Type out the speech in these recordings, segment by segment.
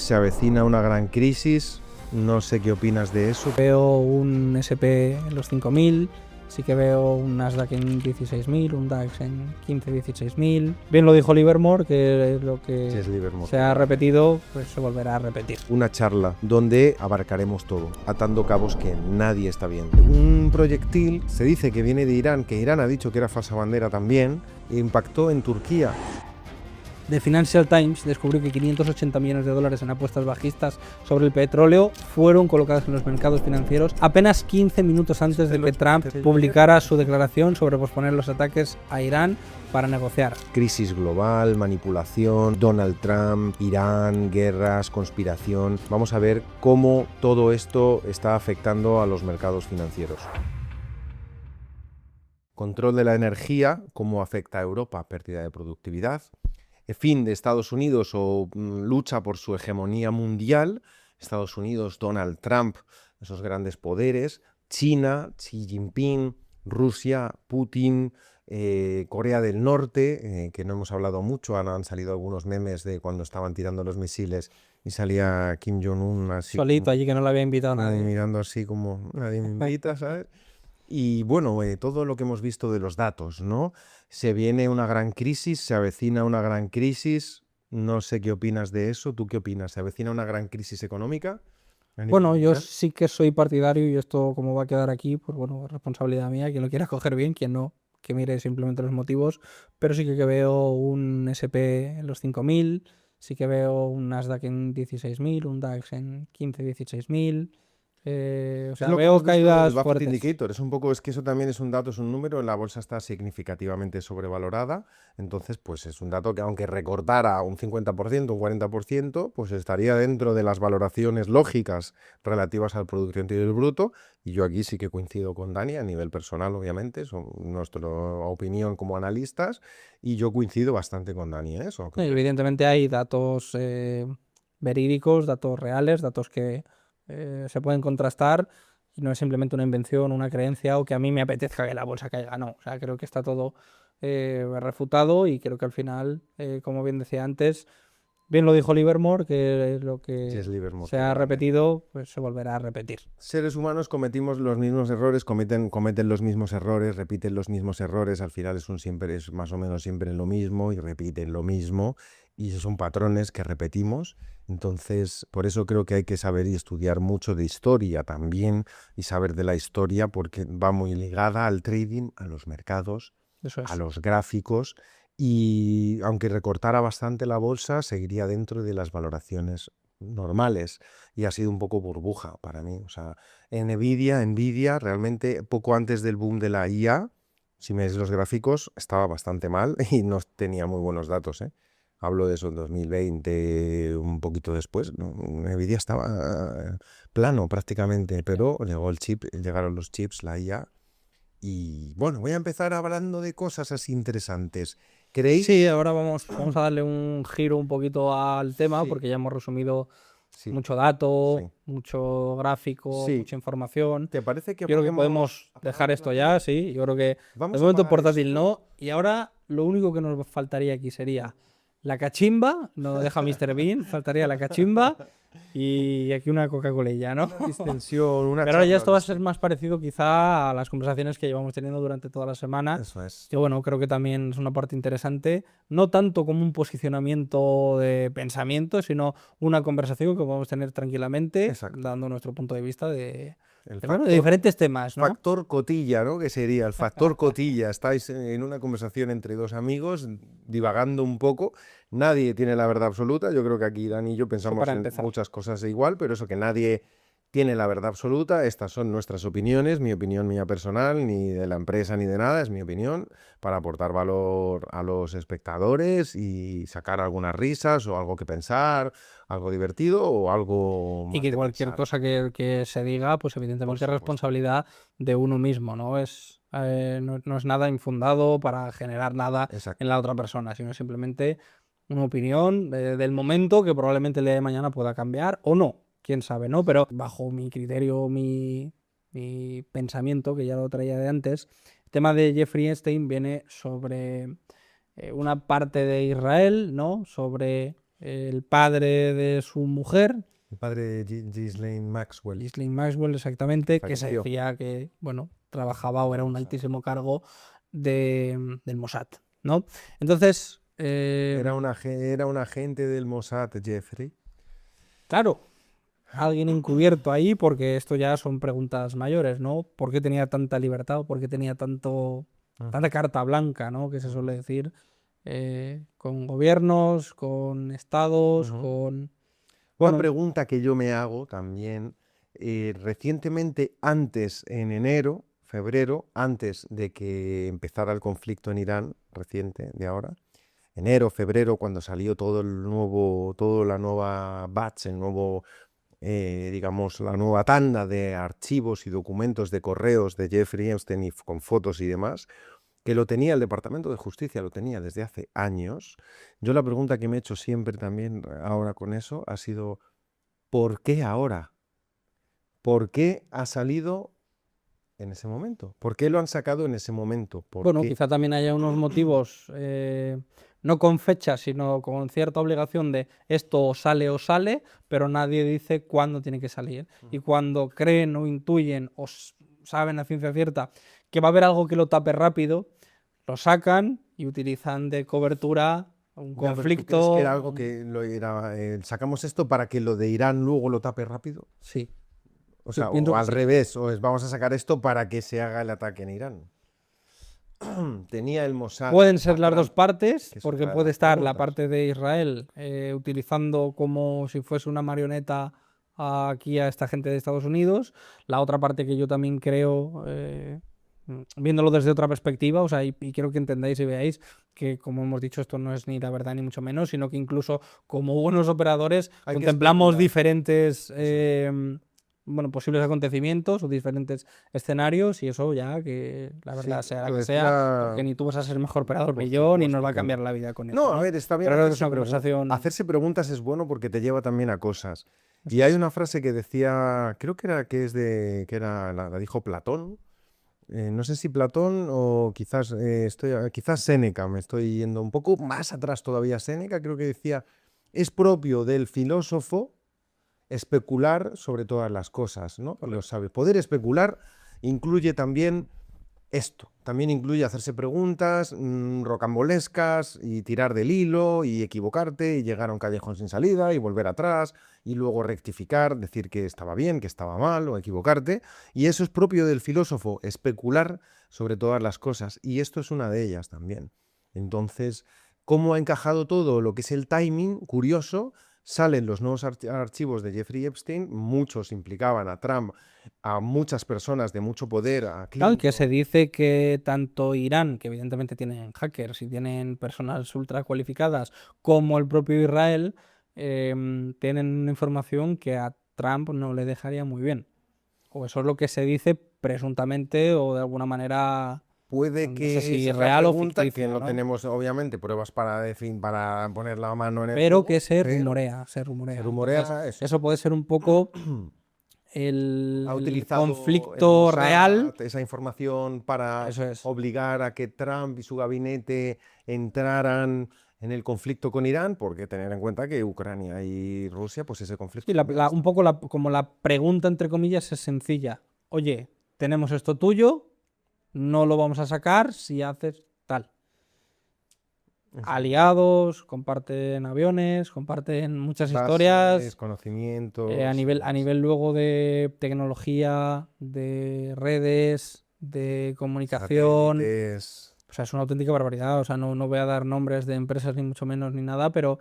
se avecina una gran crisis. No sé qué opinas de eso. Veo un S&P en los 5.000, sí que veo un Nasdaq en 16.000, un DAX en 15-16.000. Bien lo dijo Livermore, que lo que Sí, es Livermore. se ha repetido, pues se volverá a repetir. Una charla donde abarcaremos todo, atando cabos que nadie está viendo. Un proyectil, se dice que viene de Irán, que Irán ha dicho que era falsa bandera también, e impactó en Turquía. The Financial Times descubrió que 580 millones de dólares en apuestas bajistas sobre el petróleo fueron colocados en los mercados financieros apenas 15 minutos antes de que Trump publicara su declaración sobre posponer los ataques a Irán para negociar. Crisis global, manipulación, Donald Trump, Irán, guerras, conspiración. Vamos a ver cómo todo esto está afectando a los mercados financieros. Control de la energía, cómo afecta a Europa, pérdida de productividad. El fin de Estados Unidos o lucha por su hegemonía mundial. Estados Unidos, Donald Trump, esos grandes poderes. China, Xi Jinping, Rusia, Putin, Corea del Norte, que no hemos hablado mucho, han salido algunos memes de cuando estaban tirando los misiles y salía Kim Jong-un así Solito allí, que no le había invitado a nadie. mirando así como nadie me invita, ¿sabes? Y bueno, todo lo que hemos visto de los datos, ¿no? Se viene una gran crisis, se avecina una gran crisis. No sé qué opinas de eso. ¿Tú qué opinas? ¿Se avecina una gran crisis económica? Bueno, yo sí que soy partidario, y esto como va a quedar aquí, pues bueno, es responsabilidad mía, quien lo quiera coger bien, quien no, que mire simplemente los motivos, pero sí que veo un S&P en los 5.000, sí que veo un Nasdaq en 16.000, un DAX en 15-16.000. O sea, veo caídas Buffett fuertes. Indicator, es un poco, es que eso también es un dato, es un número, la bolsa está significativamente sobrevalorada, entonces pues es un dato que aunque recortara un 50%, un 40%, pues estaría dentro de las valoraciones lógicas relativas al Producto Interior Bruto, y yo aquí sí que coincido con Dani a nivel personal, obviamente, es nuestra opinión como analistas, y yo coincido bastante con Dani en eso. Evidentemente hay datos verídicos, datos reales, datos que se pueden contrastar, y no es simplemente una invención, una creencia o que a mí me apetezca que la bolsa caiga, no. O sea, creo que está todo refutado, y creo que al final, como bien decía antes, bien lo dijo Livermore, que lo que Sí, es Livermore, se ha repetido, pues se volverá a repetir. Seres humanos cometimos los mismos errores, cometen los mismos errores, repiten los mismos errores, al final es más o menos siempre lo mismo y repiten lo mismo, y esos son patrones que repetimos. Entonces, por eso creo que hay que saber y estudiar mucho de historia también, y saber de la historia porque va muy ligada al trading, a los mercados, Eso es. a los gráficos, y aunque recortara bastante la bolsa, seguiría dentro de las valoraciones normales, y ha sido un poco burbuja para mí. O sea, en Nvidia realmente poco antes del boom de la IA, si me ves los gráficos, estaba bastante mal y no tenía muy buenos datos, ¿eh? Hablo de eso en 2020, un poquito después, ¿no? Nvidia estaba plano prácticamente, pero llegaron los chips, la IA. Y bueno, voy a empezar hablando de cosas así interesantes. ¿Creéis? Sí, ahora vamos a darle un giro un poquito al tema, Sí. porque ya hemos resumido Sí. mucho dato, Sí. mucho gráfico, Sí. mucha información. ¿Te parece que Yo creo que podemos dejar esto ya, sí. Yo creo que de momento portátil no. Y ahora lo único que nos faltaría aquí sería la cachimba. No deja Mr. Bean, faltaría la cachimba y aquí una Coca-Colilla, ¿no? Distensión, una Pero ahora ya charla esto va a de- ser más parecido quizá a las conversaciones que llevamos teniendo durante toda la semana. Eso es. Que bueno, creo que también es una parte interesante, no tanto como un posicionamiento de pensamiento, sino una conversación que podemos tener tranquilamente, Exacto. dando nuestro punto de vista El de diferentes temas, ¿no? factor cotilla, ¿no? Que sería el factor cotilla. Estáis en una conversación entre dos amigos, divagando un poco. Nadie tiene la verdad absoluta. Yo creo que aquí Dani y yo pensamos para en empezar. muchas cosas igual, pero eso que nadie tiene la verdad absoluta. Estas son nuestras opiniones, mi opinión mía personal, ni de la empresa ni de nada, es mi opinión, para aportar valor a los espectadores y sacar algunas risas o algo que pensar, algo divertido o algo Y más que de cualquier pensar. cosa que se diga, pues evidentemente es supuesto. responsabilidad de uno mismo, ¿no? No es nada infundado para generar nada Exacto. en la otra persona, sino simplemente una opinión del momento que probablemente el día de mañana pueda cambiar o no, quién sabe, ¿no? Pero bajo mi criterio, mi pensamiento, que ya lo traía de antes, el tema de Jeffrey Epstein viene sobre una parte de Israel, ¿no? Sobre el padre de su mujer, El padre de Ghislaine Maxwell. Ghislaine Maxwell, exactamente, que se Falleció. decía que, bueno, trabajaba o era un altísimo cargo del Mossad, ¿no? Entonces, Era un agente del Mossad, Jeffrey. claro, alguien encubierto ahí, porque esto ya son preguntas mayores, ¿no? ¿Por qué tenía tanta libertad o por qué tenía tanta carta blanca, ¿no? Que se suele decir, con gobiernos, con estados, Ujú. con... Una Bueno, pregunta que yo me hago también, recientemente, antes, en enero, febrero, antes de que empezara el conflicto en Irán, reciente de ahora, enero, febrero, cuando salió toda la nueva batch, digamos, la nueva tanda de archivos y documentos de correos de Jeffrey Epstein con fotos y demás, que lo tenía el Departamento de Justicia, lo tenía desde hace años. Yo la pregunta que me he hecho siempre también ahora con eso ha sido, ¿por qué ahora? ¿Por qué ha salido en ese momento? ¿Por qué lo han sacado en ese momento? ¿Por bueno, qué? quizá también haya unos motivos, no con fecha, sino con cierta obligación de esto o sale, pero nadie dice cuándo tiene que salir. Y cuando creen o intuyen o saben a ciencia cierta que va a haber algo que lo tape rápido, lo sacan y utilizan de cobertura un Ya, pero ¿tú crees que era conflicto. algo sacamos esto para que lo de Irán luego lo tape rápido? Sí, O yo sea, pienso o que al sí. revés, vamos a sacar esto para que se haga el ataque en Irán. Tenía el Mossad Pueden a ser las dos Trump, partes, que es porque otra de puede las estar la preguntas. parte de Israel utilizando como si fuese una marioneta aquí a esta gente de Estados Unidos, la otra parte que yo también creo, viéndolo desde otra perspectiva, o sea, y quiero que entendáis y veáis que, como hemos dicho, esto no es ni la verdad ni mucho menos, sino que incluso como buenos operadores Hay que contemplamos especular. diferentes... Eso es. bueno, posibles acontecimientos o diferentes escenarios y eso ya que la verdad Sí, sea la lo que sea, decía, porque ni tú vas a ser mejor operador por ni yo, ni nos va supuesto a que cambiar no. la vida con eso, No, a ¿no? ver, está bien Pero creo que es una conversación... hacerse preguntas es bueno porque te lleva también a cosas. Eso Y hay es. una frase que decía, creo que era la dijo Platón. No sé si Platón o quizás Séneca, me estoy yendo un poco más atrás todavía. Séneca creo que decía, es propio del filósofo especular sobre todas las cosas, ¿no? Lo Correcto. sabes. Poder especular incluye también esto. También incluye hacerse preguntas rocambolescas y tirar del hilo y equivocarte y llegar a un callejón sin salida y volver atrás y luego rectificar, decir que estaba bien, que estaba mal o equivocarte. Y eso es propio del filósofo, especular sobre todas las cosas. Y esto es una de ellas también. Entonces, ¿cómo ha encajado todo lo que es el timing? Curioso. Salen los nuevos archivos de Jeffrey Epstein, muchos implicaban a Trump, a muchas personas de mucho poder, a Claro, que se Clinton. dice que tanto Irán, que evidentemente tienen hackers y tienen personas ultra cualificadas, como el propio Israel, tienen una información que a Trump no le dejaría muy bien. O eso es lo que se dice presuntamente o de alguna manera, Puede no sé que si esa es la real o pregunta, que ficticia, no ¿no? tenemos obviamente pruebas para poner la mano en el Pero que fuego, pero se se rumorea. Entonces, rumorea eso. eso puede ser un poco Ha el utilizado el conflicto real. Mossad esa información para Eso es. obligar a que Trump y su gabinete entraran en el conflicto con Irán, porque tener en cuenta que Ucrania y Rusia, pues ese conflicto Sí, también un está. poco como la pregunta, entre comillas, es sencilla. Oye, tenemos esto tuyo, no lo vamos a sacar si haces tal. Eso es. Aliados, comparten aviones, comparten muchas Bases, historias. conocimientos y A demás. nivel luego de tecnología, de redes, de comunicación. Satélites. O sea, es una auténtica barbaridad. O sea, no voy a dar nombres de empresas ni mucho menos ni nada, pero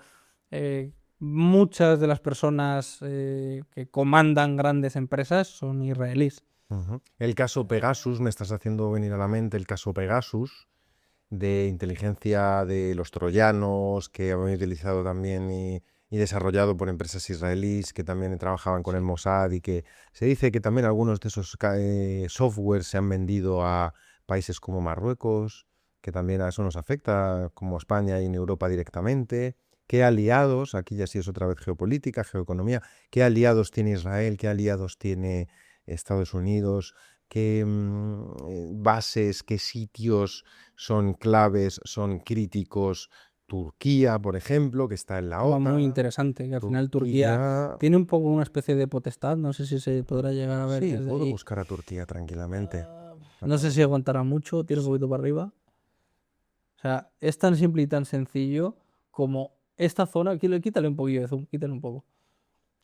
muchas de las personas que comandan grandes empresas son israelíes. Ujú. El caso Pegasus, me estás haciendo venir a la mente el caso Pegasus, de inteligencia de los troyanos, que habían utilizado también y desarrollado por empresas israelíes que también trabajaban con el Sí. Mossad y que se dice que también algunos de esos software se han vendido a países como Marruecos, que también a eso nos afecta, como España y en Europa directamente. ¿Qué aliados, aquí ya sí es otra vez geopolítica, geoeconomía, qué aliados tiene Israel, qué aliados tiene Estados Unidos, qué bases, qué sitios son claves, son críticos Turquía, por ejemplo, que está en la Muy OTAN. interesante, que al final Turquía tiene un poco una especie de potestad, no sé si se podrá llegar a ver Sí, desde puedo ahí. buscar a Turquía tranquilamente. No sé si aguantará mucho, tiene un poquito para arriba. O sea, es tan simple y tan sencillo como esta zona, quítale un poquillo de zoom, quítale un poco.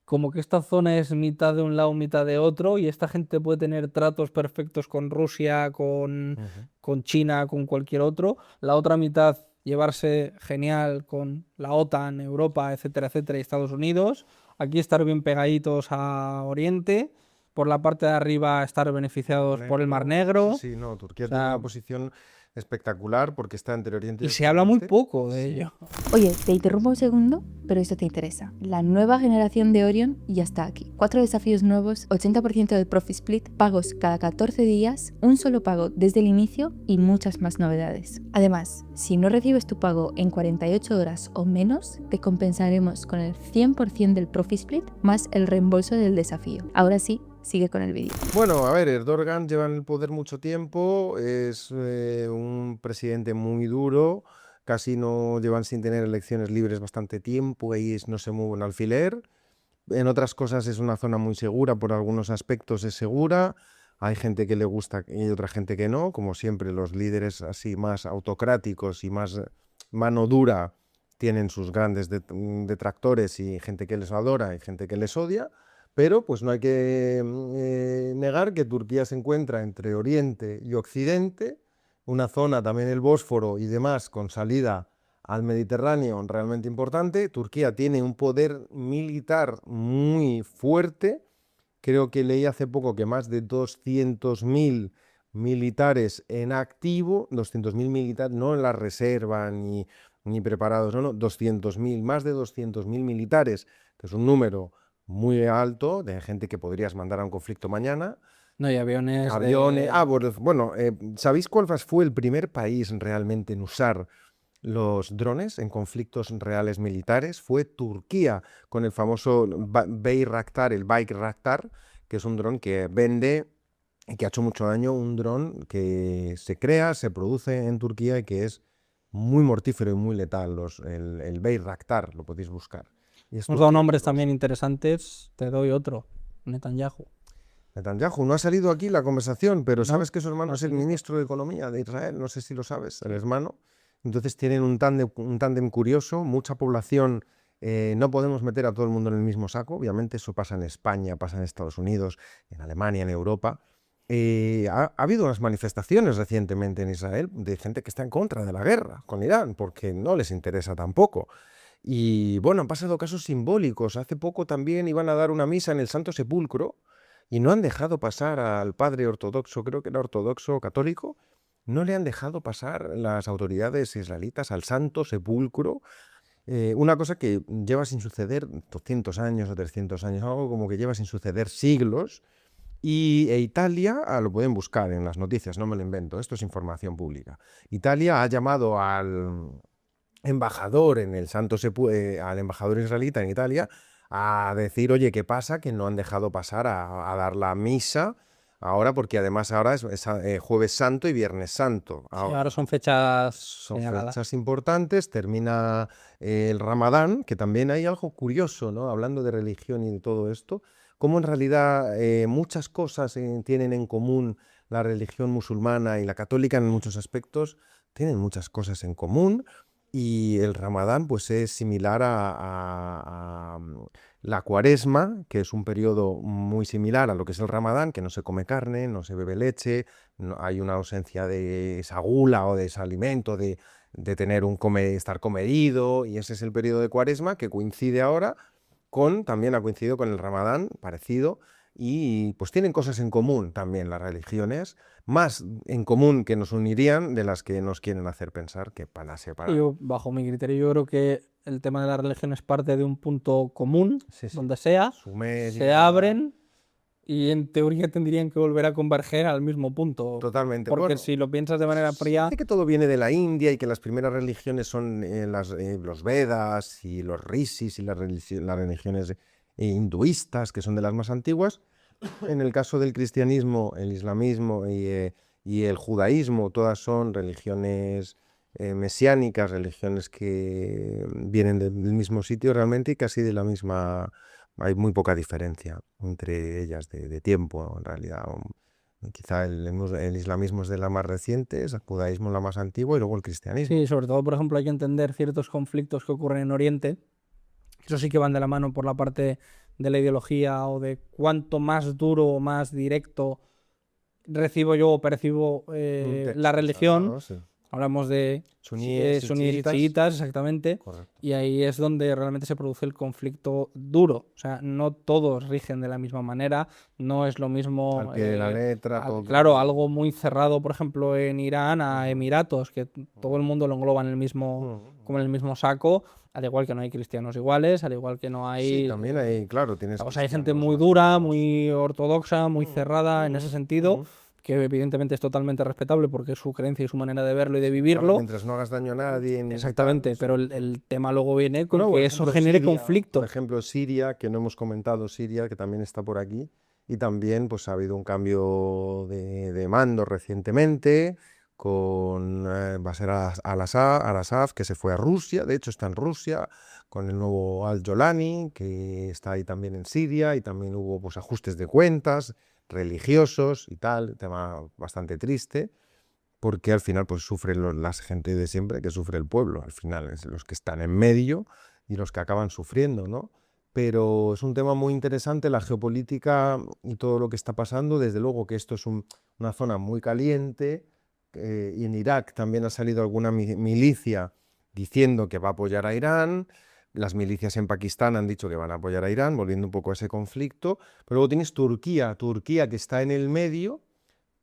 Como que esta zona es mitad de un lado, mitad de otro, y esta gente puede tener tratos perfectos con Rusia, Ujú. con China, con cualquier otro. La otra mitad llevarse genial con la OTAN, Europa, etcétera, y Estados Unidos. Aquí estar bien pegaditos a Oriente. Por la parte de arriba estar beneficiados por el Mar Negro. Sí, no, Turquía O tiene sea, una posición espectacular porque está entre Oriente y y se habla muy Occidente. poco de Sí. ello. Oye, te interrumpo un segundo, pero esto te interesa. La nueva generación de Orion ya está aquí. 4 desafíos nuevos, 80% del Profit Split, pagos cada 14 días, un solo pago desde el inicio y muchas más novedades. Además, si no recibes tu pago en 48 horas o menos, te compensaremos con el 100% del Profit Split más el reembolso del desafío. Ahora sí, sigue con el vídeo. Bueno, a ver, Erdogan lleva en el poder mucho tiempo, es un presidente muy duro, casi no llevan sin tener elecciones libres bastante tiempo, ahí no se mueve un alfiler. En otras cosas es una zona muy segura, por algunos aspectos es segura. Hay gente que le gusta y otra gente que no. Como siempre, los líderes así más autocráticos y más mano dura tienen sus grandes detractores y gente que les adora y gente que les odia. Pero pues no hay que negar que Turquía se encuentra entre Oriente y Occidente, una zona también el Bósforo y demás con salida al Mediterráneo realmente importante. Turquía tiene un poder militar muy fuerte. Creo que leí hace poco que más de 200.000 militares en activo, 200.000 militares, no en la reserva ni preparados, no, 200.000, más de 200.000 militares, que es un número muy alto de gente que podrías mandar a un conflicto mañana. No, y aviones Aviones. Bueno, ¿sabéis cuál fue el primer país realmente en usar los drones en conflictos reales militares? Fue Turquía, con el famoso Bayraktar, el Bayraktar, que es un dron que vende y que ha hecho mucho daño, un dron que se crea, se produce en Turquía y que es muy mortífero y muy letal. El Bayraktar, lo podéis buscar. Y es Hemos dado Turquía nombres quien lo también usa. interesantes, te doy otro, Netanyahu. Netanyahu no ha salido aquí la conversación, pero No, sabes que su hermano no es el salido. ministro de Economía de Israel, no sé si lo sabes, el hermano. Entonces tienen un tándem curioso, mucha población, no podemos meter a todo el mundo en el mismo saco, obviamente eso pasa en España, pasa en Estados Unidos, en Alemania, en Europa. Ha habido unas manifestaciones recientemente en Israel de gente que está en contra de la guerra con Irán, porque no les interesa tampoco. Y bueno, han pasado casos simbólicos. Hace poco también iban a dar una misa en el Santo Sepulcro y no han dejado pasar al padre ortodoxo, creo que era ortodoxo católico, no le han dejado pasar las autoridades israelitas al Santo Sepulcro. Una cosa que lleva sin suceder 200 años o 300 años, algo como que lleva sin suceder siglos. Italia, lo pueden buscar en las noticias, no me lo invento, esto es información pública. Italia ha llamado al embajador en el al embajador israelita en Italia a decir, oye, ¿qué pasa? Que no han dejado pasar a dar la misa ahora, porque además ahora es Jueves Santo y Viernes Santo. Sí, ahora son fechas Son señaladas. fechas importantes, termina el Ramadán, que también hay algo curioso, ¿no? Hablando de religión y de todo esto, cómo en realidad muchas cosas tienen en común la religión musulmana y la católica en muchos aspectos, tienen muchas cosas en común. Y el Ramadán pues es similar a la Cuaresma, que es un periodo muy similar a lo que es el Ramadán, que no se come carne, no se bebe leche, hay una ausencia de esa gula o de ese alimento, de tener estar comedido, y ese es el periodo de Cuaresma que coincide ahora también ha coincidido con el Ramadán, parecido, y pues tienen cosas en común también las religiones, más en común que nos unirían de las que nos quieren hacer pensar que van a separar. Yo, bajo mi criterio, yo creo que el tema de la religión es parte de un punto común, Sí, sí. donde sea, Sumeria. se abren y en teoría tendrían que volver a converger al mismo punto. Totalmente. Porque Bueno, si lo piensas de manera se fría, dice que todo viene de la India y que las primeras religiones son los Vedas y los Rishis y las religiones hinduistas, que son de las más antiguas. En el caso del cristianismo, el islamismo y el judaísmo, todas son religiones mesiánicas, religiones que vienen del mismo sitio realmente y casi de la misma, hay muy poca diferencia entre ellas de tiempo en realidad. Quizá el islamismo es de la más recientes, el judaísmo la más antigua y luego el cristianismo. Sí, sobre todo, por ejemplo, hay que entender ciertos conflictos que ocurren en Oriente. Eso sí que van de la mano por la parte de la ideología o de cuánto más duro o más directo recibo yo o percibo la religión. ¿no? Sí. Hablamos de Suníes y suníes y chiitas. chiitas, exactamente. Correcto. Y ahí es donde realmente se produce el conflicto duro. O sea, no todos rigen de la misma manera, no es lo mismo. Al pie de la letra, todo. Claro, algo muy cerrado, por ejemplo, en Irán a Emiratos, que todo el mundo lo engloba en el mismo, como en el mismo saco, al igual que no hay cristianos iguales, al igual que no hay. Sí, también hay, claro, tienes. O sea, hay gente cristianos muy más dura, cerrados. muy ortodoxa, muy cerrada en ese sentido, que evidentemente es totalmente respetable porque es su creencia y su manera de verlo y de Claro, vivirlo. mientras no hagas daño a nadie. ni Exactamente, tal, pero sí. el tema luego viene con Bueno, por que eso ejemplo, genere Siria, conflicto. Por ejemplo, Siria, que no hemos comentado, Siria, que también está por aquí, y también pues ha habido un cambio de mando recientemente con Bashar al-Assad, que se fue a Rusia, de hecho está en Rusia, con el nuevo al-Jolani, que está ahí también en Siria, y también hubo pues ajustes de cuentas religiosos y tal, tema bastante triste. Porque al final pues sufren la gente de siempre, que sufre el pueblo, al final es los que están en medio y los que acaban sufriendo, ¿no? Pero es un tema muy interesante, la geopolítica y todo lo que está pasando, desde luego que esto es una zona muy caliente, y en Irak también ha salido alguna milicia diciendo que va a apoyar a Irán, las milicias en Pakistán han dicho que van a apoyar a Irán, volviendo un poco a ese conflicto, pero luego tienes Turquía que está en el medio.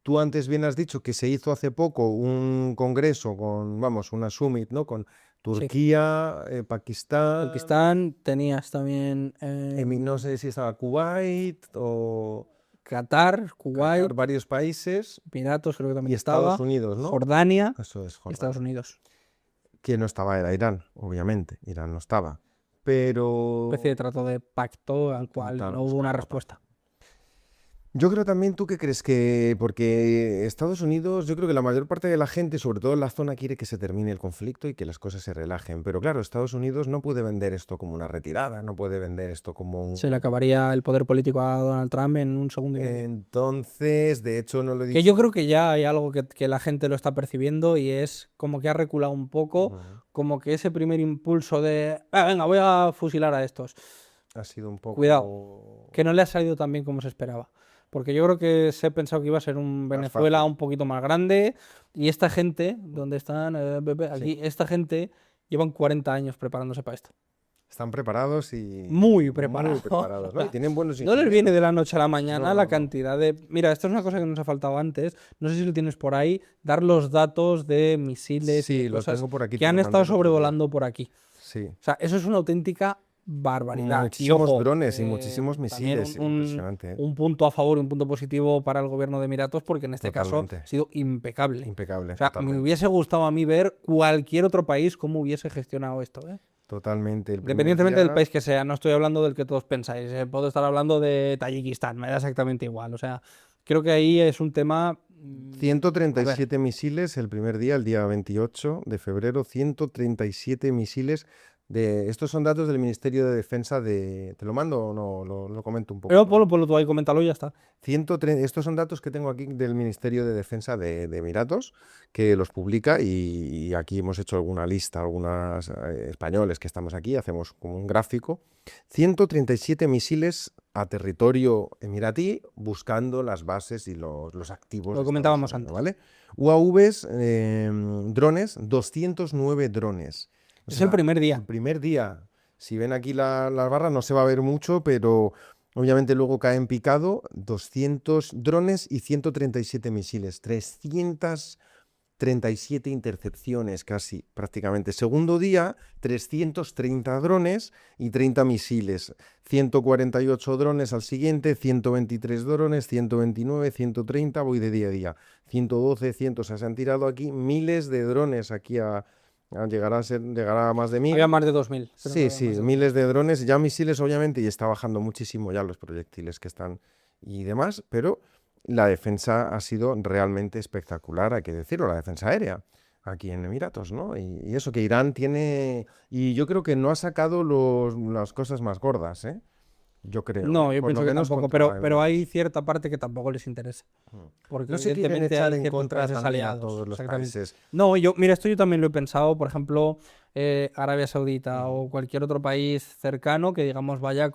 Tú antes bien has dicho que se hizo hace poco un congreso una summit, ¿no? Con Turquía, Pakistán, Pakistán, tenías también no sé si estaba Kuwait o Qatar, Kuwait, Qatar, varios países, Emiratos creo que y también Estados estaba, Unidos, ¿no? Jordania Eso es, y Jordania. Estados Unidos. Quien no estaba era Irán, obviamente. Irán no estaba. Pero Una especie de trato de pacto al cual Total, no hubo una respuesta. yo creo también, ¿tú qué crees? Que porque Estados Unidos, yo creo que la mayor parte de la gente, sobre todo en la zona, quiere que se termine el conflicto y que las cosas se relajen. Pero claro, Estados Unidos no puede vender esto como una retirada, no puede vender esto como un... Se le acabaría el poder político a Donald Trump en un segundo y medio. Entonces, de hecho, no lo he dicho. Que yo creo que ya hay algo que la gente lo está percibiendo y es como que ha reculado un poco, Ujú. como que ese primer impulso de, venga, voy a fusilar a estos, Ha sido un poco... Cuidado. que no le ha salido tan bien como se esperaba. Porque yo creo que se ha pensado que iba a ser un Venezuela fácil. un poquito más grande y esta gente, donde están, aquí, esta gente llevan 40 años preparándose para esto. Están preparados y... Muy preparados. ¿no? Y tienen buenos No les ingenieros. viene de la noche a la mañana No, la no. cantidad de... Mira, esto es una cosa que nos ha faltado antes, no sé si lo tienes por ahí, dar los datos de misiles Sí, y de lo cosas tengo por aquí, que te han lo estado mandé el otro día. sobrevolando por aquí. Sí. O sea, eso es una auténtica barbaridad. Muchísimos Y ojo, drones y muchísimos también misiles. Impresionante, ¿eh? un punto a favor y un punto positivo para el gobierno de Emiratos, porque en este Totalmente. caso ha sido impecable. Impecable. O sea, totalmente. me hubiese gustado a mí ver cualquier otro país cómo hubiese gestionado esto, ¿eh? Totalmente. El primer Independientemente del día- país que sea, no estoy hablando del que todos pensáis, puedo estar hablando de Tayikistán, me da exactamente igual. O sea, creo que ahí es un tema... 137 misiles el primer día, el día 28 de febrero, 137 misiles. Estos son datos del Ministerio de Defensa de... ¿Te lo mando o no? Lo comento un poco. Pero ponlo tú ahí, coméntalo y ya está. 130 estos son datos que tengo aquí del Ministerio de Defensa de Emiratos, que los publica y aquí hemos hecho alguna lista, algunas españoles que estamos aquí, hacemos como un gráfico. 137 misiles a territorio emiratí buscando las bases y los activos. Lo de comentábamos Estados Unidos, antes. ¿vale? UAVs, drones, 209 drones. O Es sea, el primer día. el primer día. Si ven aquí las barras no se va a ver mucho, pero... Obviamente luego cae en picado 200 drones y 137 misiles, 337 intercepciones casi prácticamente. Segundo día, 330 drones y 30 misiles, 148 drones al siguiente, 123 drones, 129, 130, voy de día a día, 112, 100, o sea, se han tirado aquí miles de drones aquí llegará a más de 1000. Había más de 2000. Sí, sí, miles de drones, ya misiles obviamente, y está bajando muchísimo ya los proyectiles que están y demás, pero la defensa ha sido realmente espectacular, hay que decirlo, la defensa aérea. aquí en Emiratos, ¿no? Y eso que Irán tiene... Y yo creo que no ha sacado las cosas más gordas, ¿eh? Yo creo, No, ¿eh? yo Por lo pienso que menos tampoco, contra pero hay Emiratos. cierta parte que tampoco les interesa. Mm. Porque No se quieren evidentemente echar hay en ciertos contra países también a aliados. todos los Exactamente. países. No, mira, esto yo también lo he pensado, por ejemplo, Arabia Saudita o cualquier otro país cercano que, digamos, vaya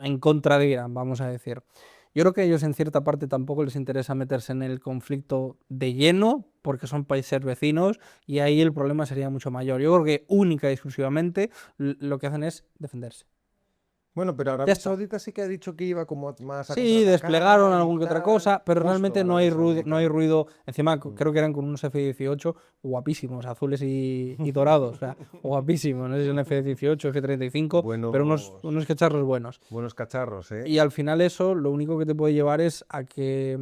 en contra de Irán, vamos a decir. Yo creo que a ellos en cierta parte tampoco les interesa meterse en el conflicto de lleno, porque son países vecinos y ahí el problema sería mucho mayor. Yo creo que única y exclusivamente lo que hacen es defenderse. Bueno, pero Ya Arabia está. Saudita sí que ha dicho que iba como más a Sí, desplegaron contraatacar y alguna que otra tal. cosa, pero Justo realmente no Arabia hay ruido, no hay Saudita. ruido. Encima Mm. creo que eran con unos F-18 guapísimos, azules y dorados, o sea, guapísimos. No sé si son F-18, F-35, pero unos cacharros buenos. Buenos cacharros, ¿eh? Y al final eso lo único que te puede llevar es a que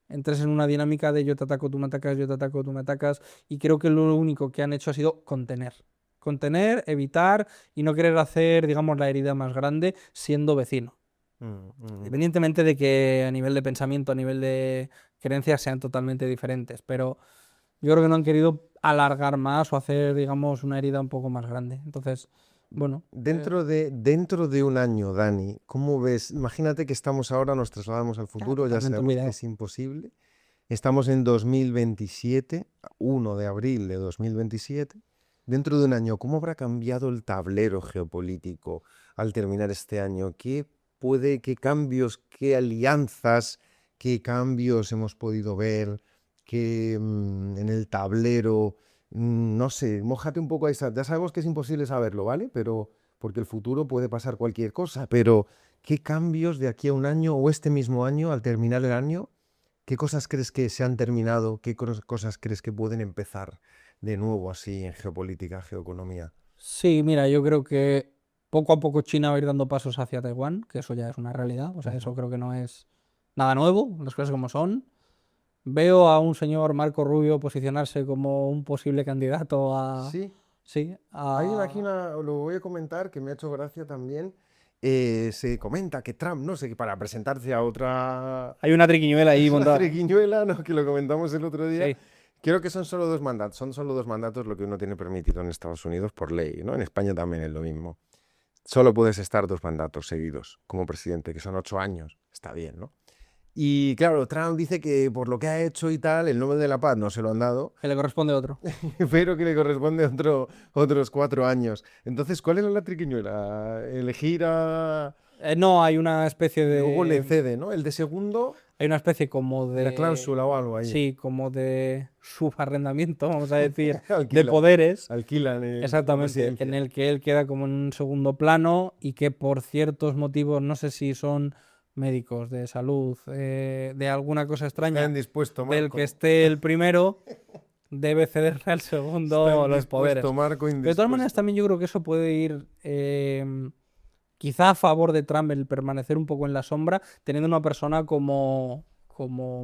entres en una dinámica de yo te ataco, tú me atacas, yo te ataco, tú me atacas. Y creo que lo único que han hecho ha sido contener. Contener, evitar y no querer hacer, digamos, la herida más grande siendo vecino. Independientemente de que a nivel de pensamiento, a nivel de creencias sean totalmente diferentes. Pero yo creo que no han querido alargar más o hacer, digamos, una herida un poco más grande. Entonces, bueno. Dentro de un año, Dani, ¿cómo ves? Imagínate que estamos ahora, nos trasladamos al futuro, ya totalmente sabemos que olvidado. es imposible. Estamos en 2027, 1 de abril de 2027. Dentro de un año, ¿cómo habrá cambiado el tablero geopolítico al terminar este año? ¿Qué cambios, qué alianzas, qué cambios hemos podido ver en el tablero? No sé, mójate un poco ahí. Ya sabemos que es imposible saberlo, ¿vale? Pero porque el futuro puede pasar cualquier cosa, pero ¿qué cambios de aquí a un año o este mismo año, al terminar el año? ¿Qué cosas crees que se han terminado? ¿Qué cosas crees que pueden empezar de nuevo así en geopolítica, geoeconomía? Sí, mira, yo creo que poco a poco China va a ir dando pasos hacia Taiwán, que eso ya es una realidad. O sea, eso creo que no es nada nuevo, las cosas como son. Veo a un señor Marco Rubio posicionarse como un posible candidato a... Sí, Sí, hay aquí a... lo voy a comentar que me ha hecho gracia también. Se comenta que Trump, no sé, para presentarse a otra Hay una triquiñuela ahí una montada. triquiñuela, ¿no? Que lo comentamos el otro día. Sí. Creo que son solo 2 mandatos, son solo 2 mandatos lo que uno tiene permitido en Estados Unidos por ley, ¿no? En España también es lo mismo. Solo puedes estar 2 mandatos seguidos como presidente, que son 8 años. Está bien, ¿no? Y claro, Trump dice que por lo que ha hecho y tal, el Nobel de la Paz no se lo han dado, Que le corresponde otro. pero que le corresponde otros 4 años. Entonces, ¿cuál era la triquiñuela? Elegir a... No, hay una especie Y luego le de... cede, ¿no? El de segundo, Hay una especie como una cláusula o algo ahí. Sí, como de subarrendamiento, vamos a decir, de Alquila- poderes. Alquilan la Exactamente, presidencia. en el que él queda como en un segundo plano y que por ciertos motivos, no sé si son médicos, de salud, de alguna cosa Está extraña, indispuesto, del Marco. que esté el primero, debe cederle al Está segundo los poderes. indispuesto, Marco, Pero de todas maneras indispuesto. también yo creo que eso puede ir quizá a favor de Trump el permanecer un poco en la sombra, teniendo una persona como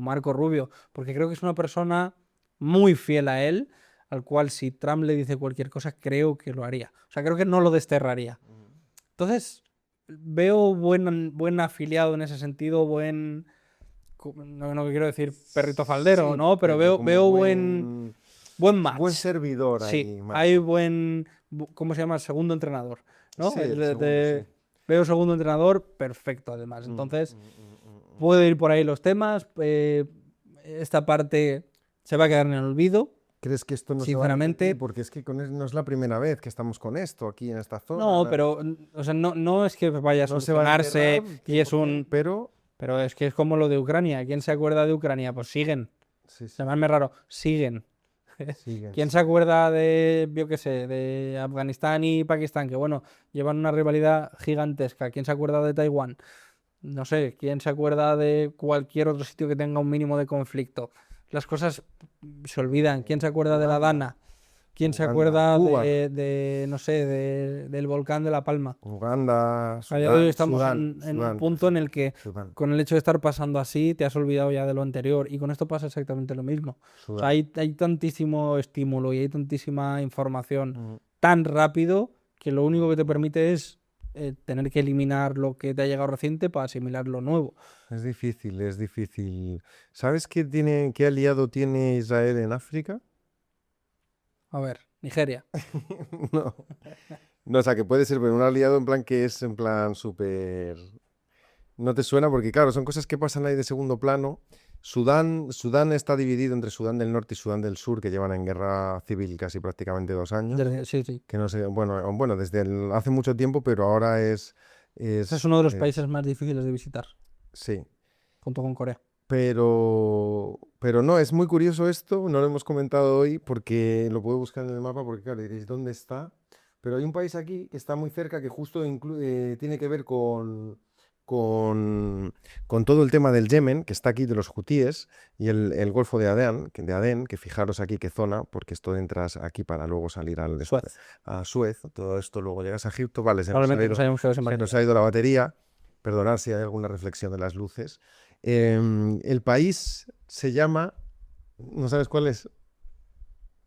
Marco Rubio, porque creo que es una persona muy fiel a él, al cual si Trump le dice cualquier cosa, creo que lo haría. O sea, creo que no lo desterraría. Entonces, veo buen afiliado en ese sentido, no quiero decir perrito faldero, Sí, ¿no? Pero como veo buen match. buen servidor Sí, ahí, Marco. hay ¿cómo se llama? Segundo entrenador, ¿no? Sí, el segundo, sí. Veo segundo entrenador perfecto, además. Entonces, mm. puede ir por ahí los temas. Esta parte se va a quedar en el olvido. ¿Crees que esto no se va a Sinceramente, repetir? Porque es que no es la primera vez que estamos con esto aquí en esta zona. no, pero o sea, no es que vaya a No se va a solucionarse enterrar, y es 100%, pero es que es como lo de Ucrania. ¿Quién se acuerda de Ucrania? Pues siguen. sí, sí, Llamarme raro, siguen. siguen. ¿Quién se acuerda de, yo qué sé, de Afganistán y Pakistán? Que bueno, llevan una rivalidad gigantesca. ¿Quién se acuerda de Taiwán? No sé, ¿quién se acuerda de cualquier otro sitio que tenga un mínimo de conflicto? Las cosas se olvidan. ¿Quién se acuerda de la Dana? ¿Quién se Uganda, acuerda Cuba. no sé, del volcán de La Palma? Uganda, A día de hoy Sudán, estamos Sudán, en un Sudán, punto en el que Sudán, con el hecho de estar pasando así te has olvidado ya de lo anterior y con esto pasa exactamente lo mismo. O sea, Sudán. hay tantísimo estímulo y hay tantísima información Mm. tan rápido que lo único que te permite es tener que eliminar lo que te ha llegado reciente para asimilar lo nuevo. Es difícil, es difícil. ¿Sabes qué aliado tiene Israel en África? A ver, Nigeria. No. No, o sea, que puede ser, pero un aliado en plan que es en plan súper... No te suena porque, claro, son cosas que pasan ahí de segundo plano. Sudán está dividido entre Sudán del Norte y Sudán del Sur, que llevan en guerra civil casi prácticamente 2 años. Sí. Que no sé, bueno, desde hace mucho tiempo, pero ahora Ese es uno de los países más difíciles de visitar, sí. junto con Corea. Pero no, es muy curioso esto, no lo hemos comentado hoy porque lo puedo buscar en el mapa porque, claro, diréis, ¿dónde está? Pero hay un país aquí que está muy cerca que justo tiene que ver con todo el tema del Yemen, que está aquí de los hutíes, y el Golfo de Adén, que fijaros aquí qué zona, porque esto entras aquí para luego salir Suez. a Suez, todo esto luego llegas a Egipto, vale, Probablemente nos hayamos quedado sin se nos batería. ha ido la batería, perdonad si hay alguna reflexión de las luces. El país se llama, ¿no sabes cuál es?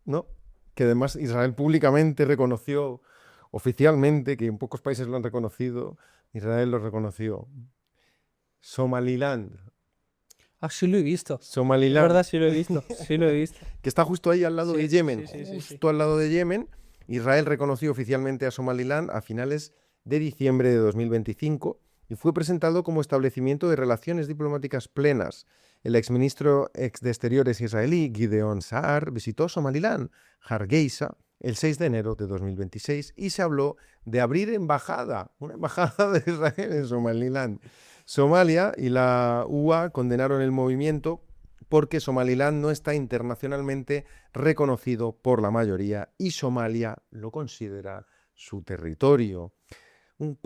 ¿No? Que además Israel públicamente reconoció oficialmente, que en pocos países lo han reconocido, Israel lo reconoció. Somaliland. Ah, sí lo he visto. Es Somaliland, verdad, sí lo he visto. Sí lo he visto. que está justo ahí al lado Sí, de Yemen, sí. justo al lado de Yemen. Israel reconoció oficialmente a Somaliland a finales de diciembre de 2025 y fue presentado como establecimiento de relaciones diplomáticas plenas. El exministro de Exteriores israelí, Gideon Saar, visitó Somaliland, Hargeisa, el 6 de enero de 2026 y se habló de abrir una embajada de Israel en Somaliland. Somalia y la UA condenaron el movimiento porque Somaliland no está internacionalmente reconocido por la mayoría y Somalia lo considera su territorio.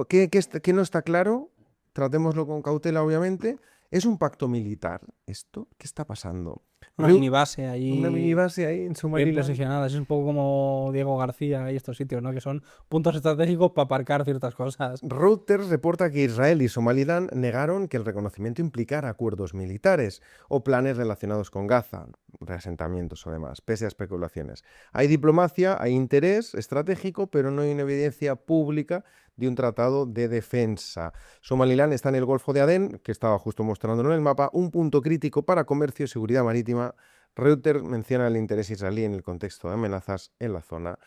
¿Qué no está claro? Tratémoslo con cautela, obviamente. ¿Es un pacto militar esto? ¿Qué está pasando? Una mini base ahí. Una mini base ahí en Bien Somaliland. posicionada. Es un poco como Diego García y estos sitios, ¿no? Que son puntos estratégicos para aparcar ciertas cosas. Reuters reporta que Israel y Somaliland negaron que el reconocimiento implicara acuerdos militares o planes relacionados con Gaza, reasentamientos o demás, pese a especulaciones. Hay diplomacia, hay interés estratégico, pero no hay una evidencia pública de un tratado de defensa. Somaliland está en el Golfo de Adén, que estaba justo mostrándolo en el mapa, un punto crítico para comercio y seguridad marítima. Reuters menciona el interés israelí en el contexto de amenazas en la zona,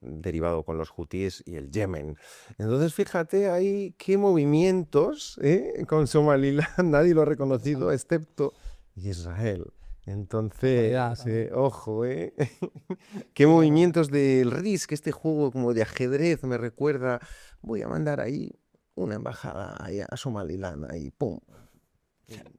derivado con los hutíes y el Yemen. Entonces, fíjate ahí qué movimientos con Somaliland, nadie lo ha reconocido excepto Israel. Entonces, ojo, qué movimientos del Risk, este juego como de ajedrez me recuerda. Voy a mandar ahí una embajada ahí a Somaliland, ahí, pum.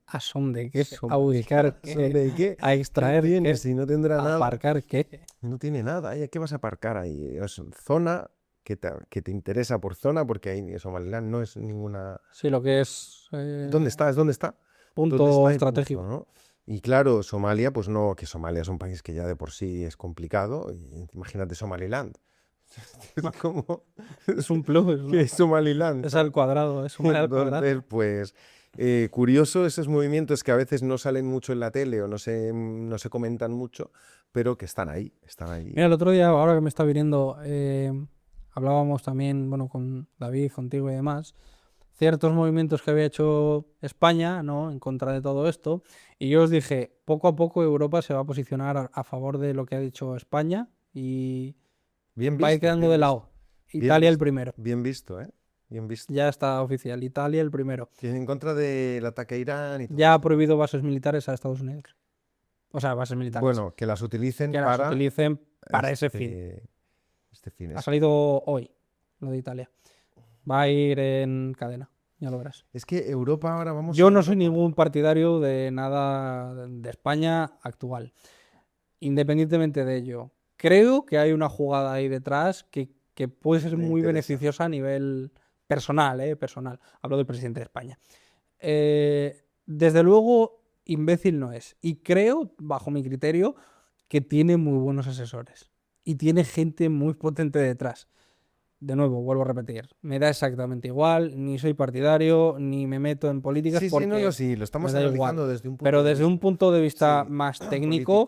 ¿A son de qué? ¿A ubicar qué? ¿De qué? ¿A extraer qué? Si no tendrá ¿A nada. aparcar qué? No tiene nada. ¿Qué vas a aparcar ahí? Es zona que te interesa por zona, porque ahí Somaliland no es ninguna... Sí, lo que es... ¿Dónde está? ¿Dónde está? Punto ¿Dónde está el estratégico. punto, ¿no? Y claro, Somalia, pues no, que Somalia es un país que ya de por sí es complicado. Y imagínate Somaliland. Es como... Es un plus, ¿no? ¿Qué es Somaliland? Es al cuadrado, es un al cuadrado. Entonces, pues... curioso esos movimientos que a veces no salen mucho en la tele o no se comentan mucho, pero que están ahí, Mira, el otro día, ahora que me está viniendo, hablábamos también, bueno, con David, contigo y demás, ciertos movimientos que había hecho España, ¿no?, en contra de todo esto, y yo os dije, poco a poco Europa se va a posicionar a favor de lo que ha dicho España y va a ir quedando de lado. Italia el primero. Bien visto, ¿eh? Bien visto. Ya está oficial, Italia el primero. Tiene en contra del ataque a Irán y todo. Ya ha prohibido bases militares a Estados Unidos. O sea, bases militares. Bueno, que las utilicen para ese fin. Este fin. Ha salido hoy lo de Italia. Va a ir en cadena, ya lo verás. Es que Europa ahora vamos... Yo no soy ningún partidario de nada de España actual. Independientemente de ello, creo que hay una jugada ahí detrás que puede ser muy beneficiosa a nivel personal, personal. Hablo del presidente de España. Desde luego, imbécil no es. Y creo, bajo mi criterio, que tiene muy buenos asesores. Y tiene gente muy potente detrás. De nuevo, vuelvo a repetir, me da exactamente igual, ni soy partidario, ni me meto en políticas. Sí, lo estamos analizando desde un punto Pero de desde un punto de vista más técnico,